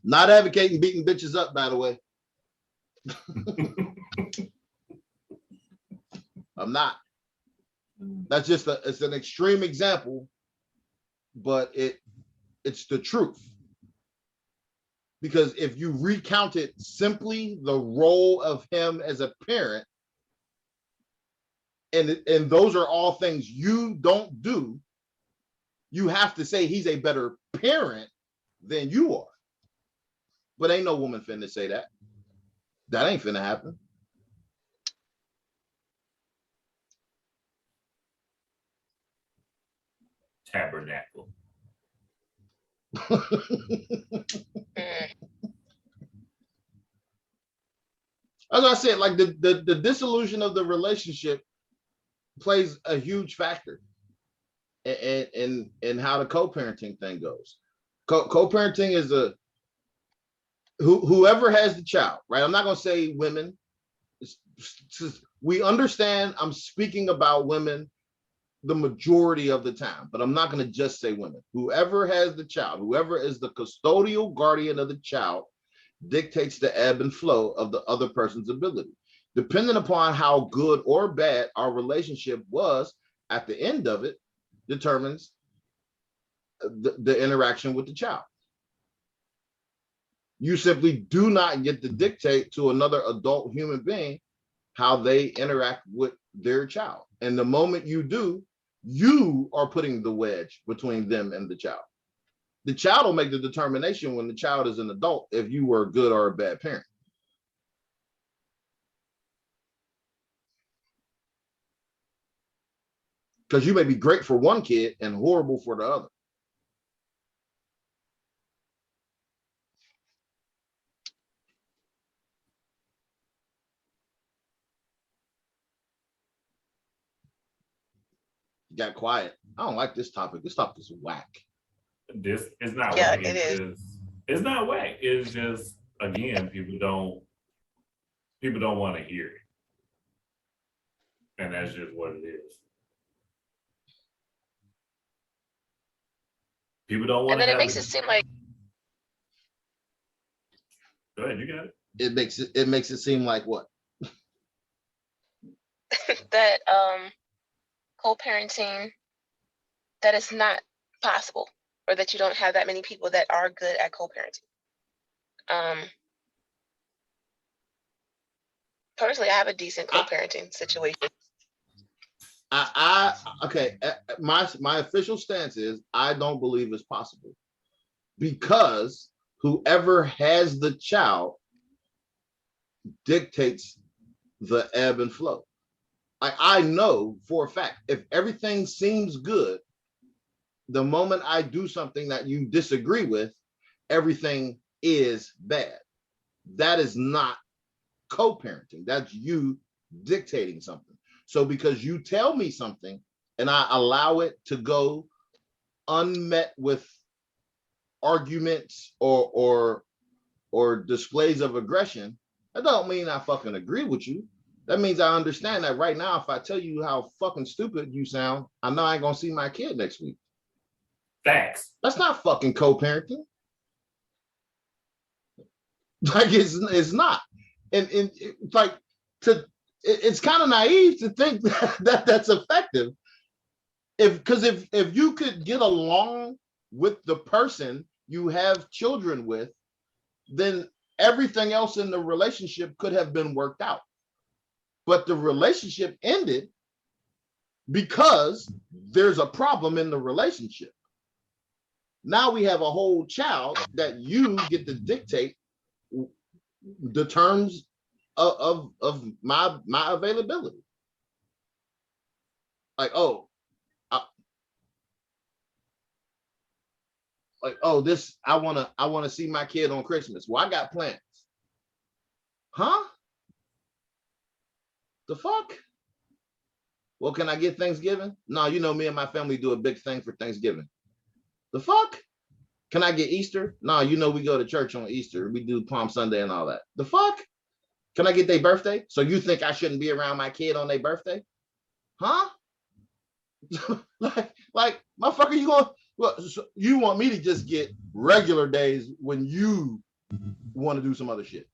Not advocating beating bitches up, by the way. I'm not. That's just it's an extreme example, but it's the truth. Because if you recounted simply the role of him as a parent, and those are all things you don't do, you have to say he's a better parent than you are. But ain't no woman finna say that. That ain't finna happen. Tabernacle. As I said, like the dissolution of the relationship plays a huge factor in how the co-parenting thing goes. Co-parenting is whoever has the child, right? I'm not gonna say women. We understand I'm speaking about women the majority of the time, but I'm not gonna just say women. Whoever has the child, whoever is the custodial guardian of the child, dictates the ebb and flow of the other person's ability. Depending upon how good or bad our relationship was at the end of it, determines the interaction with the child. You simply do not get to dictate to another adult human being how they interact with their child. And the moment you do, you are putting the wedge between them and the child. The child will make the determination when the child is an adult if you were a good or a bad parent. Because you may be great for one kid and horrible for the other. You got quiet. I don't like this topic. This topic is whack. This is not Yeah, whack. it is. It's not whack. It's just, again, people don't want to hear it. And that's just what it is. People don't want And to then have it makes it seem like Go ahead, you got it. It makes it seem like what? that co-parenting, that is not possible. or that you don't have that many people that are good at co-parenting. Personally, I have a decent co-parenting situation. Okay. My official stance is I don't believe it's possible, because whoever has the child dictates the ebb and flow. I know for a fact, if everything seems good, the moment I do something that you disagree with, everything is bad. That is not co-parenting. That's you dictating something. So because you tell me something and I allow it to go unmet with arguments or displays of aggression, that don't mean I fucking agree with you. That means I understand that right now, if I tell you how fucking stupid you sound, I know I ain't gonna see my kid next week. Facts. That's not fucking co-parenting. Like it's not. And it's like it's kind of naive to think that that's effective. If you could get along with the person you have children with, then everything else in the relationship could have been worked out. But the relationship ended because there's a problem in the relationship. Now we have a whole child that you get to dictate the terms of my availability. Like, this I wanna see my kid on Christmas. Well, I got plans. Huh? The fuck? Well, can I get Thanksgiving? No, you know me and my family do a big thing for Thanksgiving. The fuck? Can I get Easter? No, you know we go to church on Easter. We do Palm Sunday and all that. The fuck? Can I get their birthday? So you think I shouldn't be around my kid on their birthday? Huh? like, motherfucker, you want me to just get regular days when you want to do some other shit.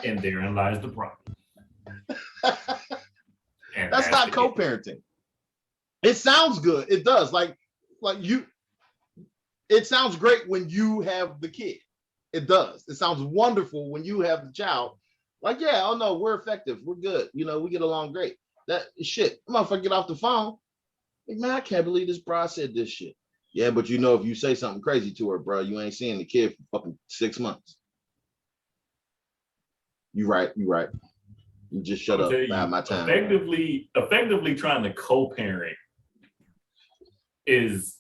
And therein lies the problem. And that's not co-parenting. It sounds good. It does. It sounds great when you have the kid. It does. It sounds wonderful when you have the child. Like, yeah, oh no, we're effective. We're good. You know, we get along great. That shit, motherfucker, get off the phone. Like, man, I can't believe this bro said this shit. Yeah, but you know, if you say something crazy to her, bro, you ain't seeing the kid for fucking 6 months. You right. You just shut up. I have my time. Effectively trying to co-parent is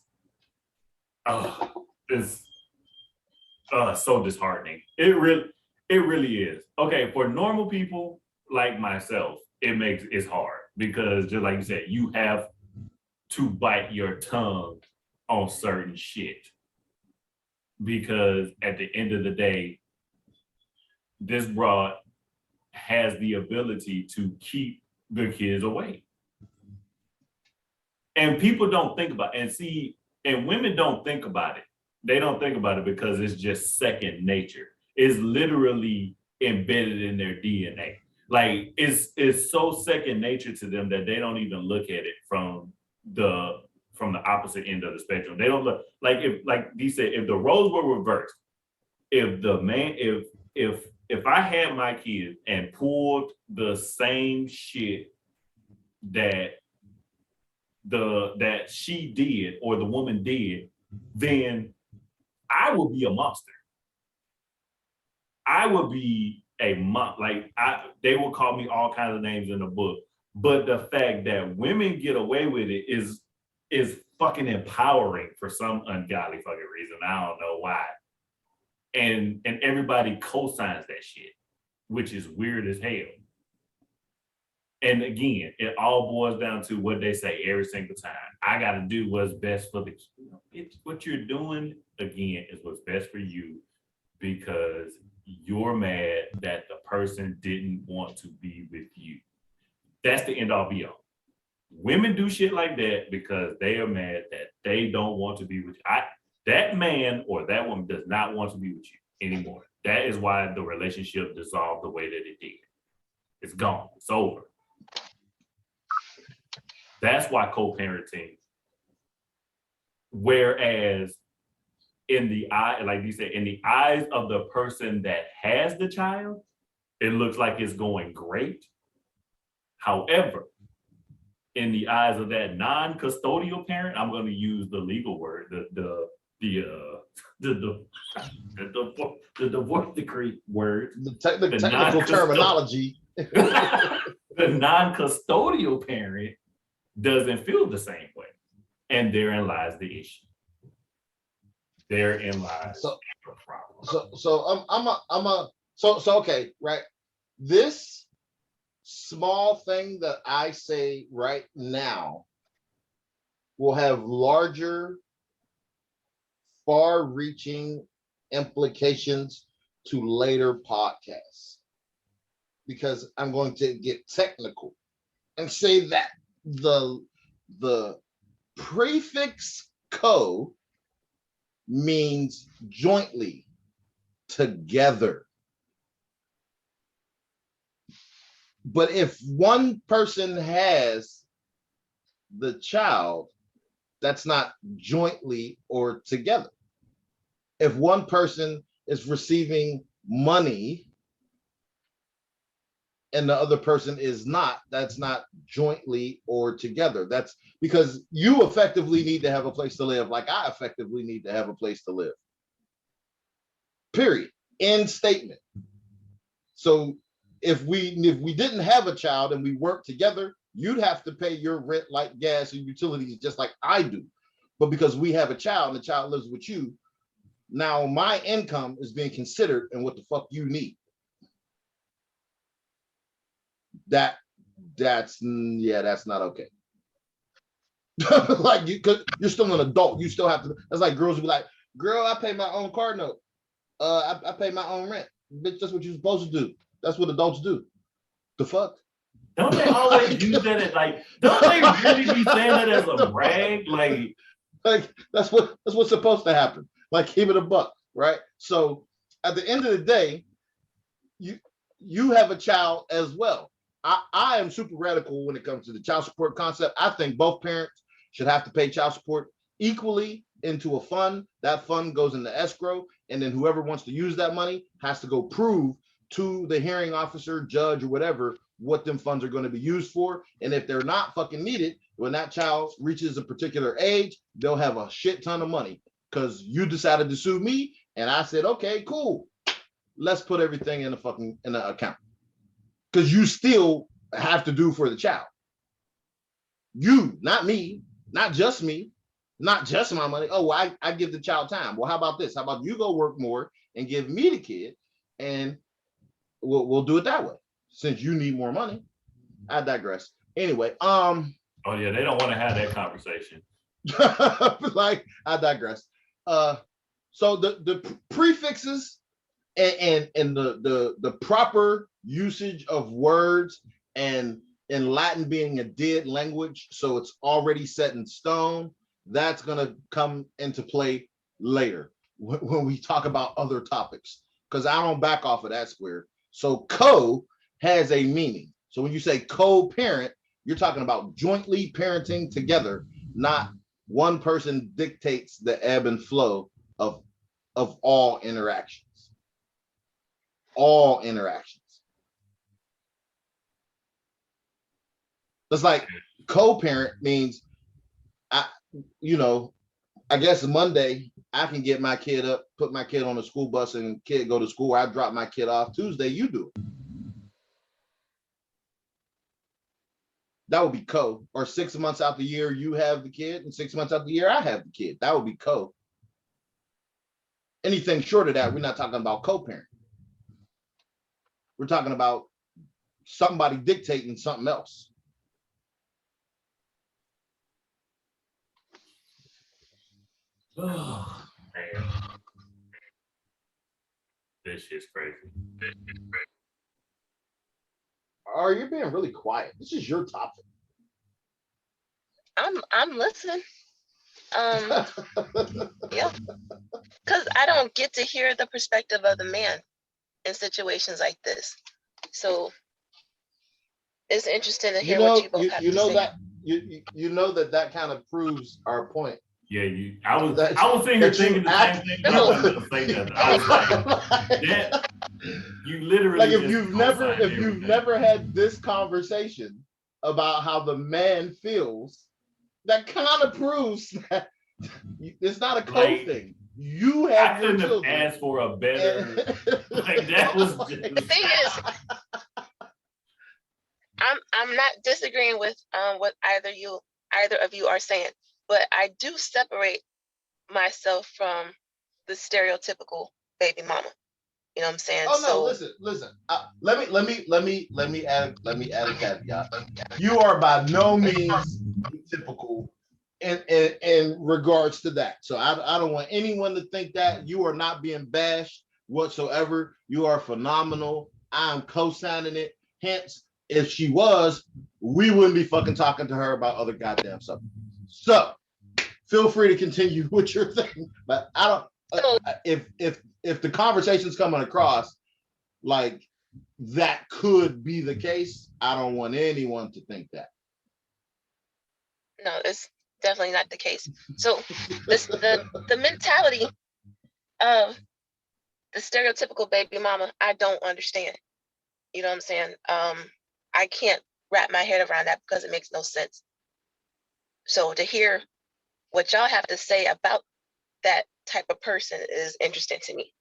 so disheartening. It really is. Okay, for normal people like myself, it's hard because just like you said, you have to bite your tongue on certain shit. Because at the end of the day, this broad has the ability to keep the kids away. And people don't think about it. And women don't think about it. They don't think about it because it's just second nature. It's literally embedded in their DNA. Like it's so second nature to them that they don't even look at it from the opposite end of the spectrum. They don't look like he said, if the roles were reversed, if I had my kids and pulled the same shit that she did or the woman did, then I would be a monster. I would be a monster. They will call me all kinds of names in the book. But the fact that women get away with it is fucking empowering for some ungodly fucking reason. I don't know why. And everybody co-signs that shit, which is weird as hell. And again, it all boils down to what they say every single time. I got to do what's best for the kid. What you're doing, again, is what's best for you because you're mad that the person didn't want to be with you. That's the end all be all. Women do shit like that because they are mad that they don't want to be with you. That man or that woman does not want to be with you anymore. That is why the relationship dissolved the way that it did. It's gone. It's over. That's why co-parenting Whereas in the eye, like you said, in the eyes of the person that has the child, it looks like it's going great. However, in the eyes of that non-custodial parent, I'm going to use the legal word, the divorce decree word, The technical terminology. the non-custodial parent doesn't feel the same way, and therein lies the issue. Therein lies the problem. So okay, right? This small thing that I say right now will have larger, far-reaching implications to later podcasts, because I'm going to get technical and say that the prefix co means jointly, together. But if one person has the child, that's not jointly or together. If one person is receiving money and the other person is not, that's not jointly or together. That's because you effectively need to have a place to live, like I effectively need to have a place to live. Period. End statement. So if we didn't have a child and we worked together, you'd have to pay your rent, like gas and utilities, just like I do. But because we have a child and the child lives with you, now my income is being considered and what the fuck you need. That's not okay. Like cause you're still an adult. You still have to. That's like girls will be like, girl, I pay my own car note. I pay my own rent. Bitch, that's what you're supposed to do. That's what adults do. The fuck? Don't they always use that as like, don't they really be saying that as a brag? Like that's what's supposed to happen. Like, keep it a buck, right? So at the end of the day, you have a child as well. I am super radical when it comes to the child support concept. I think both parents should have to pay child support equally into a fund. That fund goes into escrow, and then whoever wants to use that money has to go prove to the hearing officer, judge, or whatever what them funds are going to be used for. And if they're not fucking needed, when that child reaches a particular age, they'll have a shit ton of money because you decided to sue me, and I said, okay, cool. Let's put everything in the account. Because you still have to do for the child. You, not me, not just me, not just my money. Oh, I give the child time. Well, how about this? How about you go work more and give me the kid, and we'll do it that way. Since you need more money. I digress. Anyway, oh yeah, they don't want to have that conversation. Like, I digress. So the prefixes and the proper usage of words, and in Latin being a dead language, so it's already set in stone, that's going to come into play later when we talk about other topics, because I don't back off of that square. So co has a meaning. So when you say co-parent, you're talking about jointly parenting together, not one person dictates the ebb and flow of all interactions. All interactions. That's like co-parent means I guess Monday I can get my kid up, put my kid on a school bus, and kid go to school. I drop my kid off. Tuesday, you do it. That would be co. Or 6 months out the year, you have the kid, and 6 months out the year, I have the kid. That would be co. Anything short of that, we're not talking about co-parent. We're talking about somebody dictating something else. Oh, man. This shit's crazy. Or you're being really quiet. This is your topic. I'm listening. Yeah, because I don't get to hear the perspective of the man in situations like this. So it's interesting to hear what you both have to say. You know that kind of proves our point, Yeah, I was That- sitting here that you thinking the act- same thing. But I wasn't gonna say nothing. I was like, that you literally like if just you've co-signed everything. never had this conversation about how the man feels, that kind of proves that it's not a Like, thing. You I have your couldn't have children. asked for a better. and- Like that was like- just. The thing is, I'm not disagreeing with what either of you are saying, but I do separate myself from the stereotypical baby mama. You know what I'm saying? Oh no! Listen. Let me add a caveat. You are by no means typical in regards to that. So I don't want anyone to think that you are not being bashed whatsoever. You are phenomenal. I'm co-signing it. Hence, if she was, we wouldn't be fucking talking to her about other goddamn stuff. So feel free to continue with your thing. But I don't. If the conversation's coming across like that could be the case, I don't want anyone to think that. No, it's definitely not the case. So the mentality of the stereotypical baby mama, I don't understand. You know what I'm saying? I can't wrap my head around that because it makes no sense. So to hear what y'all have to say about that type of person is interesting to me.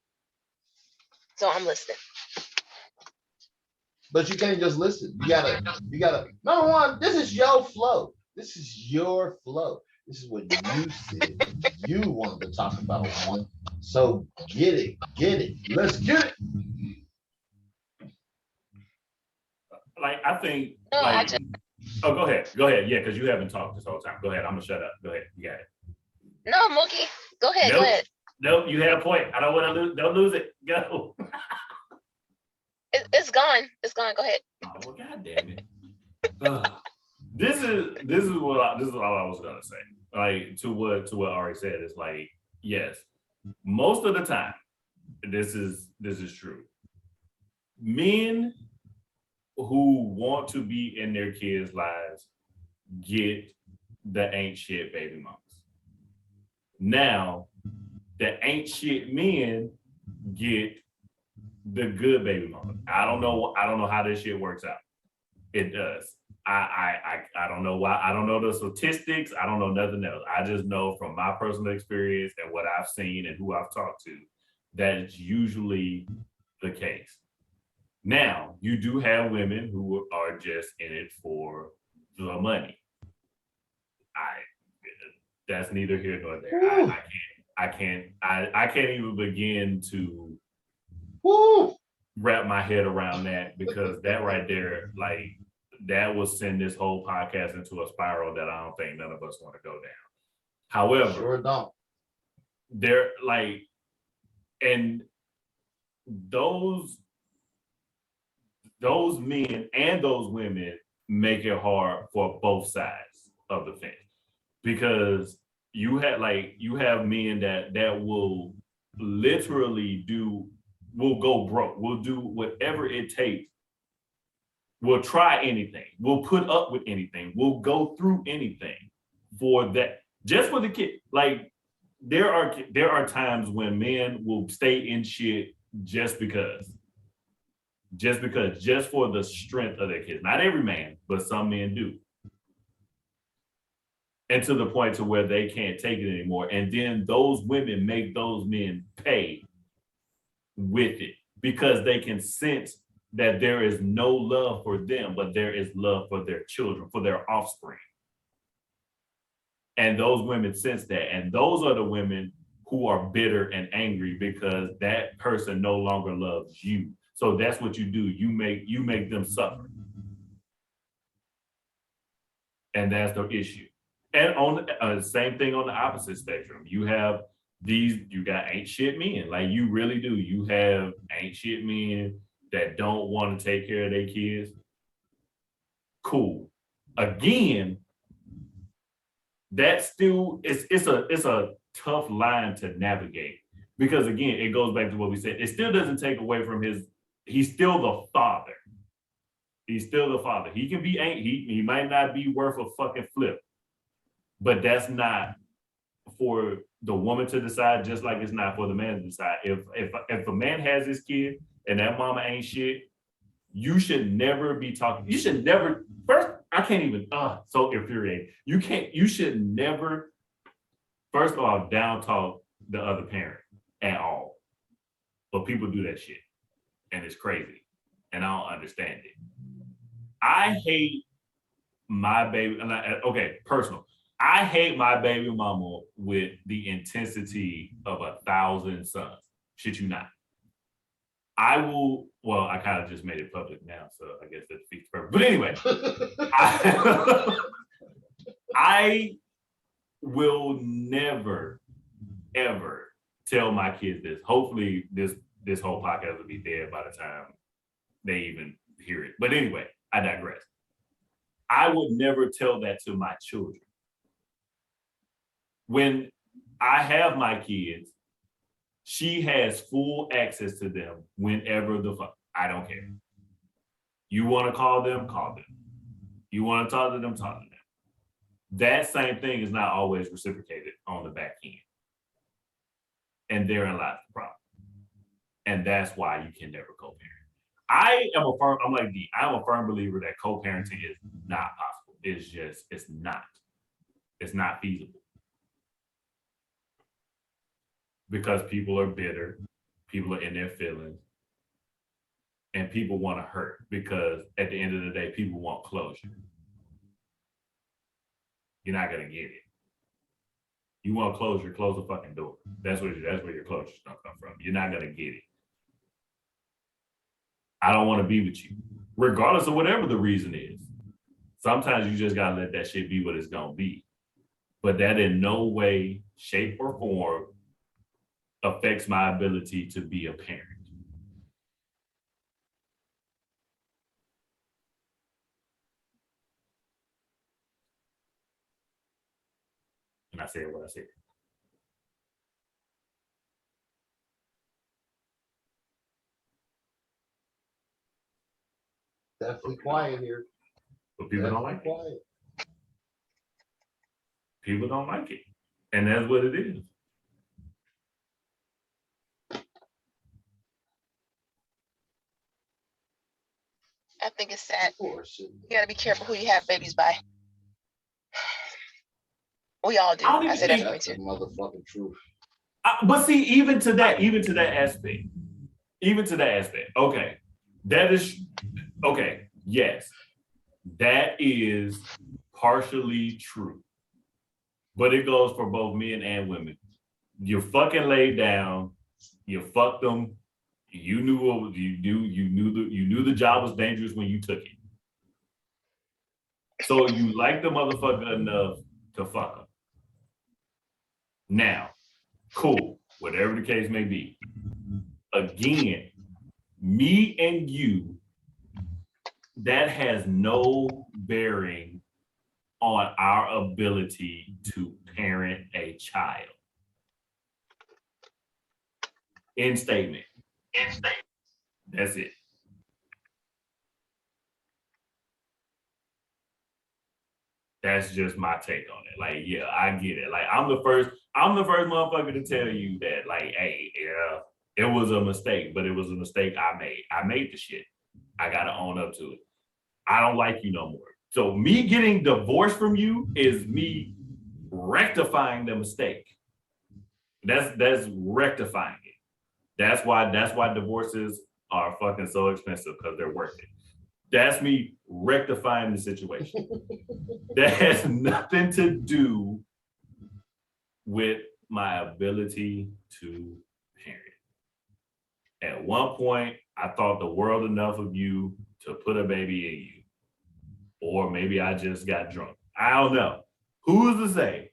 So I'm listening. But you can't just listen. You gotta number one, this is your flow. This is your flow. This is what you said you wanted to talk about, woman. So get it. Let's get it. Like I think. No, Like, oh, go ahead. Yeah, because you haven't talked this whole time. Go ahead. I'm gonna shut up. Go ahead. You got it. No, Mookie, go ahead. Nope. Go ahead. Nope. You had a point. I don't want to lose. Don't lose it. Go. It's gone. It's gone. Go ahead. Oh, well, God damn it. This is all I was gonna say. Like to what Ari said is like, yes, most of the time, this is true. Men who want to be in their kids' lives get the ain't shit baby mamas. Now, the ain't shit men get the good baby mamas. I don't know how this shit works out. It does. I don't know why. I don't know the statistics. I don't know nothing else. I just know from my personal experience and what I've seen and who I've talked to, that it's usually the case. Now, you do have women who are just in it for the money. That's neither here nor there. I can't even begin to wrap my head around that, because that right there, like, that will send this whole podcast into a spiral that I don't think none of us want to go down. However, Sure don't. they're like, and those men and those women make it hard for both sides of the fence, because you have men that will literally will go broke, will do whatever it takes, will try anything, will put up with anything, will go through anything for that, just for the kid. Like, there are times when men will stay in shit just for the strength of their kids. Not every man, but some men do. And to the point to where they can't take it anymore. And then those women make those men pay with it, because they can sense that there is no love for them, but there is love for their children, for their offspring. And those women sense that. And those are the women who are bitter and angry because that person no longer loves you. So that's what you do. You make them suffer. And that's the issue. And on the same thing on the opposite spectrum, you got ain't shit men. Like, you really do. You have ain't shit men that don't want to take care of their kids. Cool. Again, that's still, it's a tough line to navigate, because again, it goes back to what we said. It still doesn't take away from he's still the father. He's still the father. He can be, he might not be worth a fucking flip, but that's not for the woman to decide, just like it's not for the man to decide. If a man has his kid and that mama ain't shit, you should never be talking. You should never. First, I can't even. So infuriating. You should never. First of all, down talk the other parent at all. But people do that shit, and it's crazy, and I don't understand it. I hate my baby. Okay, personal. I hate my baby mama with the intensity of 1,000 suns. Shit you not. I will, well, I kind of just made it public now, so I guess that defeats the purpose. But anyway, I will never, ever tell my kids this. Hopefully this whole podcast will be dead by the time they even hear it. But anyway, I digress. I would never tell that to my children. When I have my kids, she has full access to them whenever the fuck. I don't care. You want to call them, call them. You want to talk to them, talk to them. That same thing is not always reciprocated on the back end. And therein lies the problem. And that's why you can never co-parent. I'm like D, I'm a firm believer that co-parenting is not possible. It's not feasible. Because people are bitter, people are in their feelings, and people want to hurt because at the end of the day, people want closure. You're not gonna get it. You want closure, close the fucking door. That's where your closure's gonna come from. You're not gonna get it. I don't want to be with you, regardless of whatever the reason is. Sometimes you just gotta let that shit be what it's gonna be. But that in no way, shape, or form affects my ability to be a parent. And I said what I said. Definitely quiet here. But people don't like it. Quiet. People don't like it. And that's what it is. I think it's sad. Of course. You gotta be careful who you have babies by. We all do. I don't I even say that think- for me That's the too. motherfucking truth. But see, even to that aspect, okay, that is, okay, yes, that is partially true. But it goes for both men and women. You fucking laid down, you fucked them, you knew the job was dangerous when you took it. So you like the motherfucker enough to fuck them. Now, cool, whatever the case may be. Again, me and you, that has no bearing on our ability to parent a child. End statement. That's it. That's just my take on it. Like, yeah, I get it. Like, I'm the first motherfucker to tell you that, like, hey, yeah, it was a mistake, but it was a mistake I made. I made the shit. I gotta own up to it. I don't like you no more. So me getting divorced from you is me rectifying the mistake. That's rectifying it. That's why divorces are fucking so expensive, because they're worth it. That's me rectifying the situation. That has nothing to do with my ability to parent. At one point, I thought the world enough of you to put a baby in you. Or maybe I just got drunk. I don't know. Who's to say?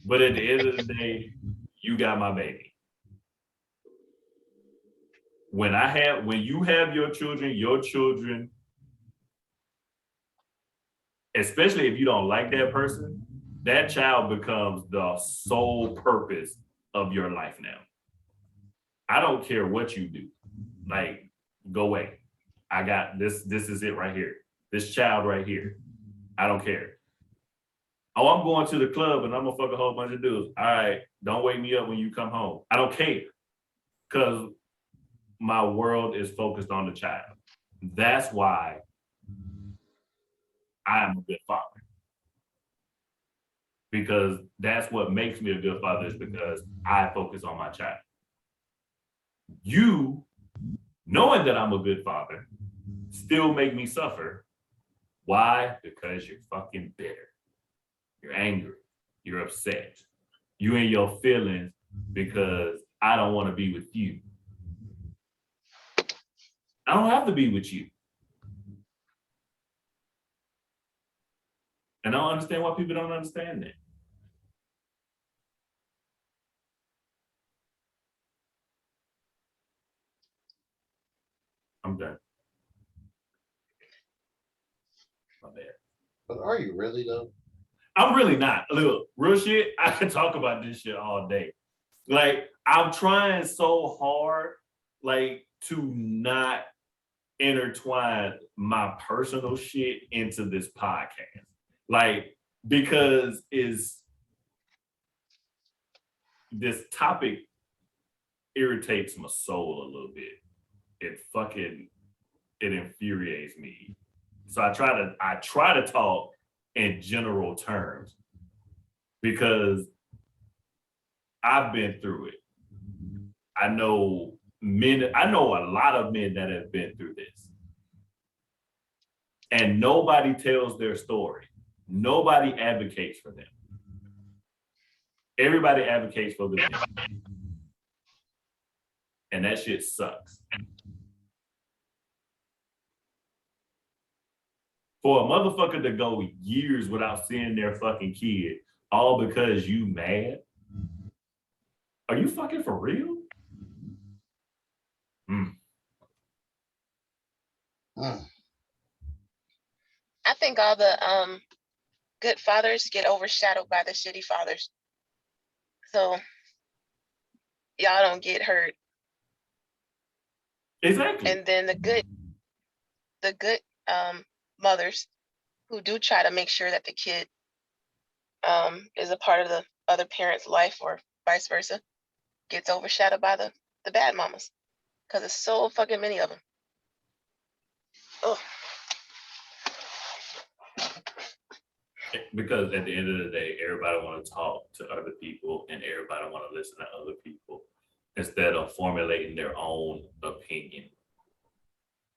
But at the end of the day, you got my baby. When you have your children, especially if you don't like that person, that child becomes the sole purpose of your life now. I don't care what you do. Like, go away. I got this. This is it right here. This child right here. I don't care. Oh, I'm going to the club and I'm gonna fuck a whole bunch of dudes. All right, don't wake me up when you come home. I don't care, because my world is focused on the child. That's why I am a good father. Because that's what makes me a good father, is because I focus on my child. You, knowing that I'm a good father, still make me suffer. Why? Because you're fucking bitter. You're angry. You're upset. You in your feelings because I don't want to be with you. I don't have to be with you. And I don't understand why people don't understand that. I'm done. My bad. But are you really though? I'm really not. Look, real shit, I can talk about this shit all day. Like, I'm trying so hard, like, to not intertwine my personal shit into this podcast. Like, because this topic irritates my soul a little bit. It infuriates me. So I try to talk in general terms, because I've been through it. I know a lot of men that have been through this. And nobody tells their story. Nobody advocates for them. Everybody advocates for the victim. And that shit sucks. For a motherfucker to go years without seeing their fucking kid, all because you mad? Are you fucking for real? I think all the good fathers get overshadowed by the shitty fathers. So y'all don't get hurt. Exactly. And then the good mothers who do try to make sure that the kid is a part of the other parent's life, or vice versa, gets overshadowed by the bad mamas, because there's so fucking many of them. Oh. Because at the end of the day, everybody want to talk to other people and everybody want to listen to other people instead of formulating their own opinion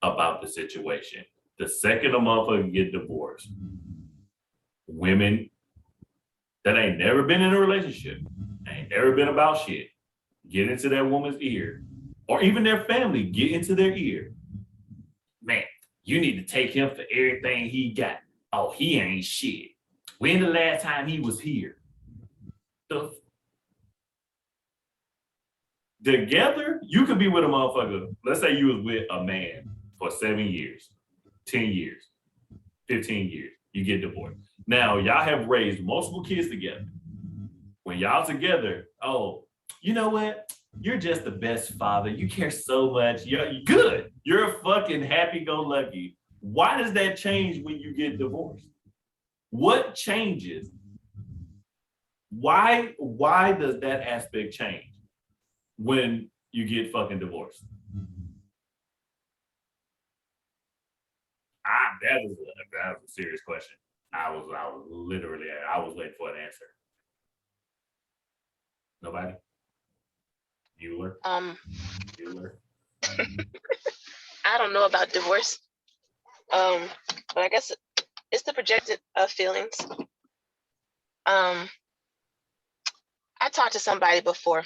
about the situation. The second a motherfucker get divorced, women that ain't never been in a relationship, ain't never been about shit, get into that woman's ear, or even their family get into their ear. Man, you need to take him for everything he got. Oh, he ain't shit. When the last time he was here? Together, you could be with a motherfucker. Let's say you was with a man for 7 years, 10 years, 15 years. You get divorced. Now, y'all have raised multiple kids together. When y'all together, oh, you know what? You're just the best father. You care so much. You're good. You're a fucking happy-go-lucky. Why does that change when you get divorced? What changes? Why does that aspect change when you get fucking divorced? That was a serious question. I was waiting for an answer. Nobody? Bueller? Bueller? I don't know about divorce. But I guess it's the projected feelings. I talked to somebody before.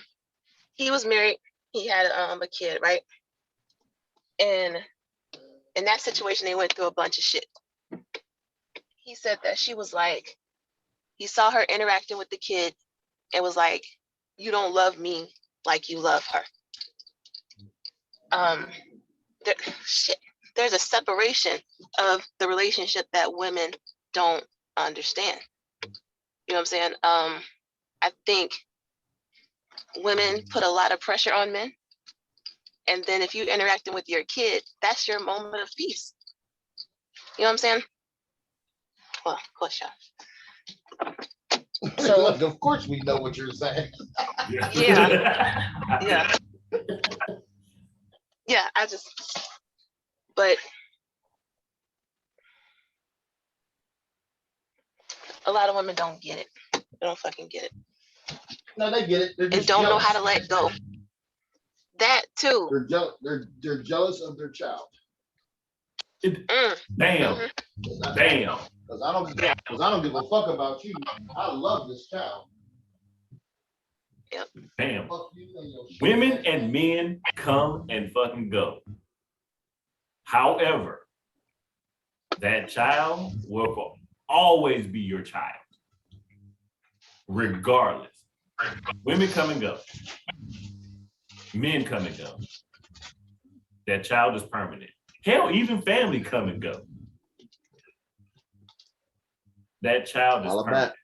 He was married. He had a kid, right? And in that situation, they went through a bunch of shit. He said that she was like, he saw her interacting with the kid and was like, you don't love me like you love her. There's a separation of the relationship that women don't understand. You know what I'm saying? I think women put a lot of pressure on men. And then if you're interacting with your kid, that's your moment of peace. You know what I'm saying? Well, push up. So- Look, of course we know what you're saying. Yeah. Yeah, but a lot of women don't get it. They don't fucking get it. No, they get it. They're And just don't know jealous. how to let go. That too. They're jealous of their child. Damn. Mhm. Damn. Because I don't give a fuck about you. I love this child. Damn. Fuck you and your shit. Women and men come and fucking go. However, that child will always be your child. Regardless. Women come and go. Men come and go. That child is permanent. Hell, even family come and go. That child is All of permanent.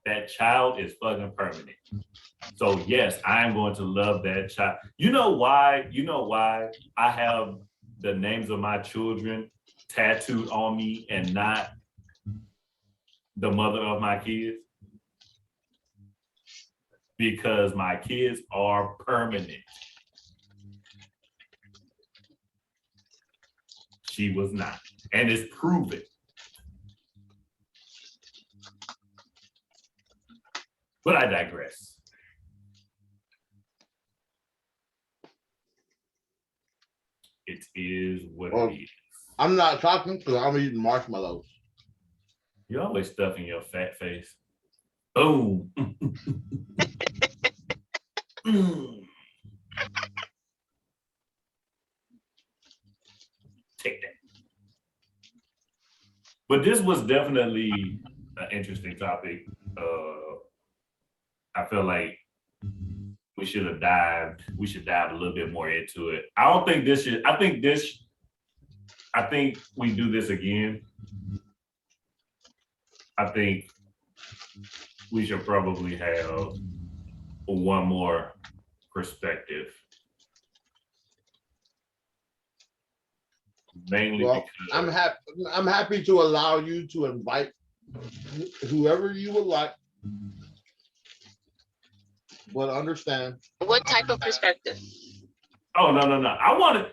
That child is fucking permanent. So yes, I am going to love that child. You know why? I have the names of my children tattooed on me and not the mother of my kids? Because my kids are permanent. She was not. And it's proven. But I digress. It is what it is. I'm not talking because I'm eating marshmallows. You're always stuffing your fat face. Boom. Take that. But this was definitely an interesting topic. I feel like we should dive a little bit more into it. I think we do this again. I think we should probably have one more perspective. Mainly Well, because I'm happy to allow you to invite whoever you would like. But understand. What type of perspective? Oh no. I wanted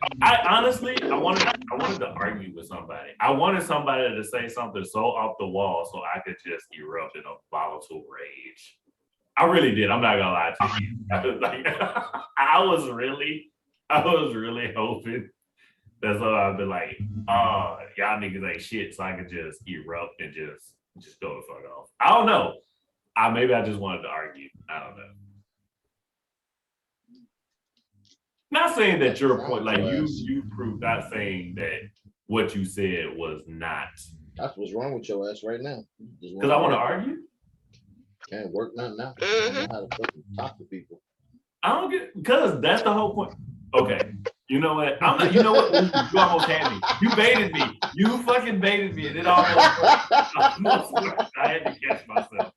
to argue with somebody. I wanted somebody to say something so off the wall so I could just erupt in a volatile rage. I really did. I'm not gonna lie to you. I was really hoping that so I'd be like, oh, y'all niggas ain't shit, so I could just erupt and just go the fuck off. I don't know. Maybe I just wanted to argue. I don't know. Not saying that your point, like you proved, not saying that what you said was not. That's what's wrong with your ass right now. Because I want to argue? Can't work nothing out. I don't know how to fucking talk to people. I don't get, because that's the whole point. Okay. You know what? You know what? You almost had me. You baited me. You fucking baited me. And it almost I had to catch myself.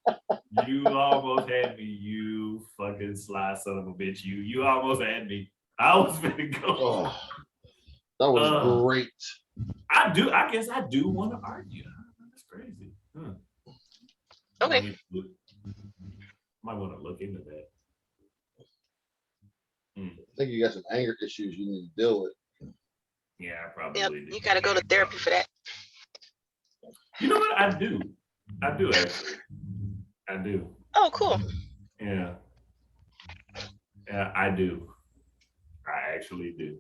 You almost had me. You fucking sly son of a bitch. You almost had me. I was gonna go. Oh, that was great. I guess I do want to argue. That's crazy. Okay. Might want to look into that. I think you got some anger issues you need to deal with. Yeah, I probably Yep, do. you gotta go to therapy for that. You know what? I do actually. I do. Oh, cool. Yeah. Yeah, I do. I actually do.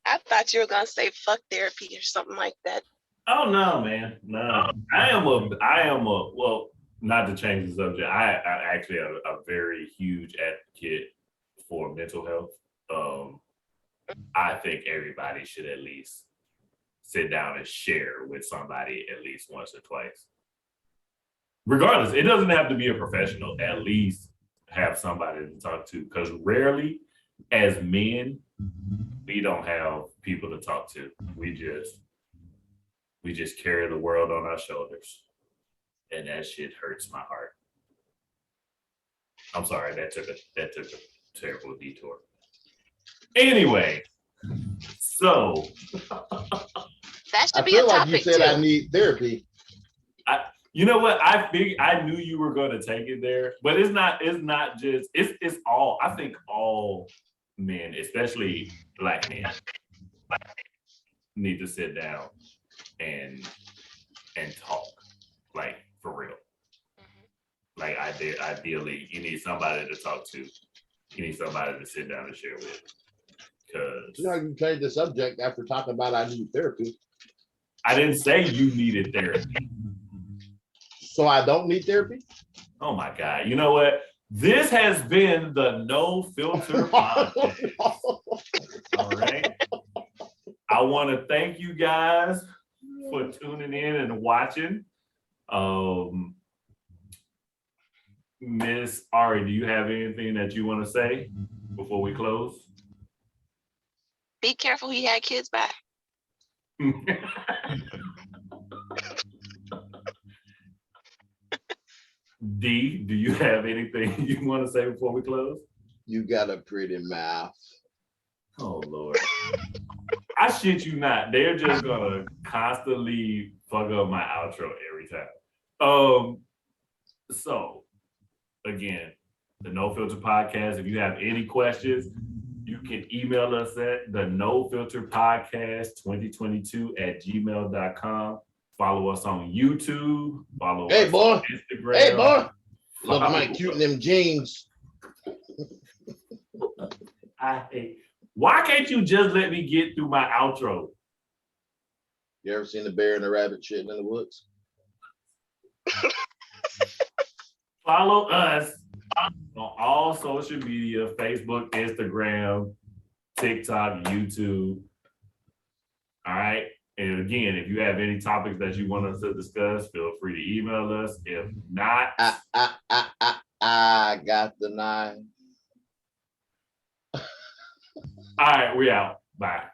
I thought you were gonna say fuck therapy or something like that. Oh no, man. No. I am a well, not to change the subject. I actually am a very huge advocate for mental health. I think everybody should at least sit down and share with somebody at least once or twice. Regardless, it doesn't have to be a professional. At least have somebody to talk to, because rarely as men, we don't have people to talk to. We just carry the world on our shoulders. And that shit hurts my heart. I'm sorry, that took a terrible detour. Anyway, so That I should be a feel like topic you said too. I need therapy. You know what? I knew you were going to take it there, but it's not just it's all. I think all men, especially black men, need to sit down and talk, like for real. Like ideally, you need somebody to talk to. You need somebody to sit down and share with. Because you changed the subject after talking about I need therapy. I didn't say you needed therapy. So I don't need therapy? Oh my God. You know what? This has been the No Filter Podcast. All right. I want to thank you guys for tuning in and watching. Miss Ari, do you have anything that you want to say before we close? Be careful, he had kids back. D, do you have anything you want to say before we close? You got a pretty mouth. Oh Lord. I shit you not. They're just gonna constantly fuck up my outro every time. So again, the No Filter Podcast. If you have any questions, you can email us at the No Filter Podcast 2022@gmail.com. Follow us on YouTube. Follow us on Instagram. Hey, boy. Look, I'm cute in them jeans. Why can't you just let me get through my outro? You ever seen the bear and the rabbit shitting in the woods? Follow us on all social media, Facebook, Instagram, TikTok, YouTube. All right. And again, if you have any topics that you want us to discuss, feel free to email us. If not, I got the 9. All right, we out. Bye.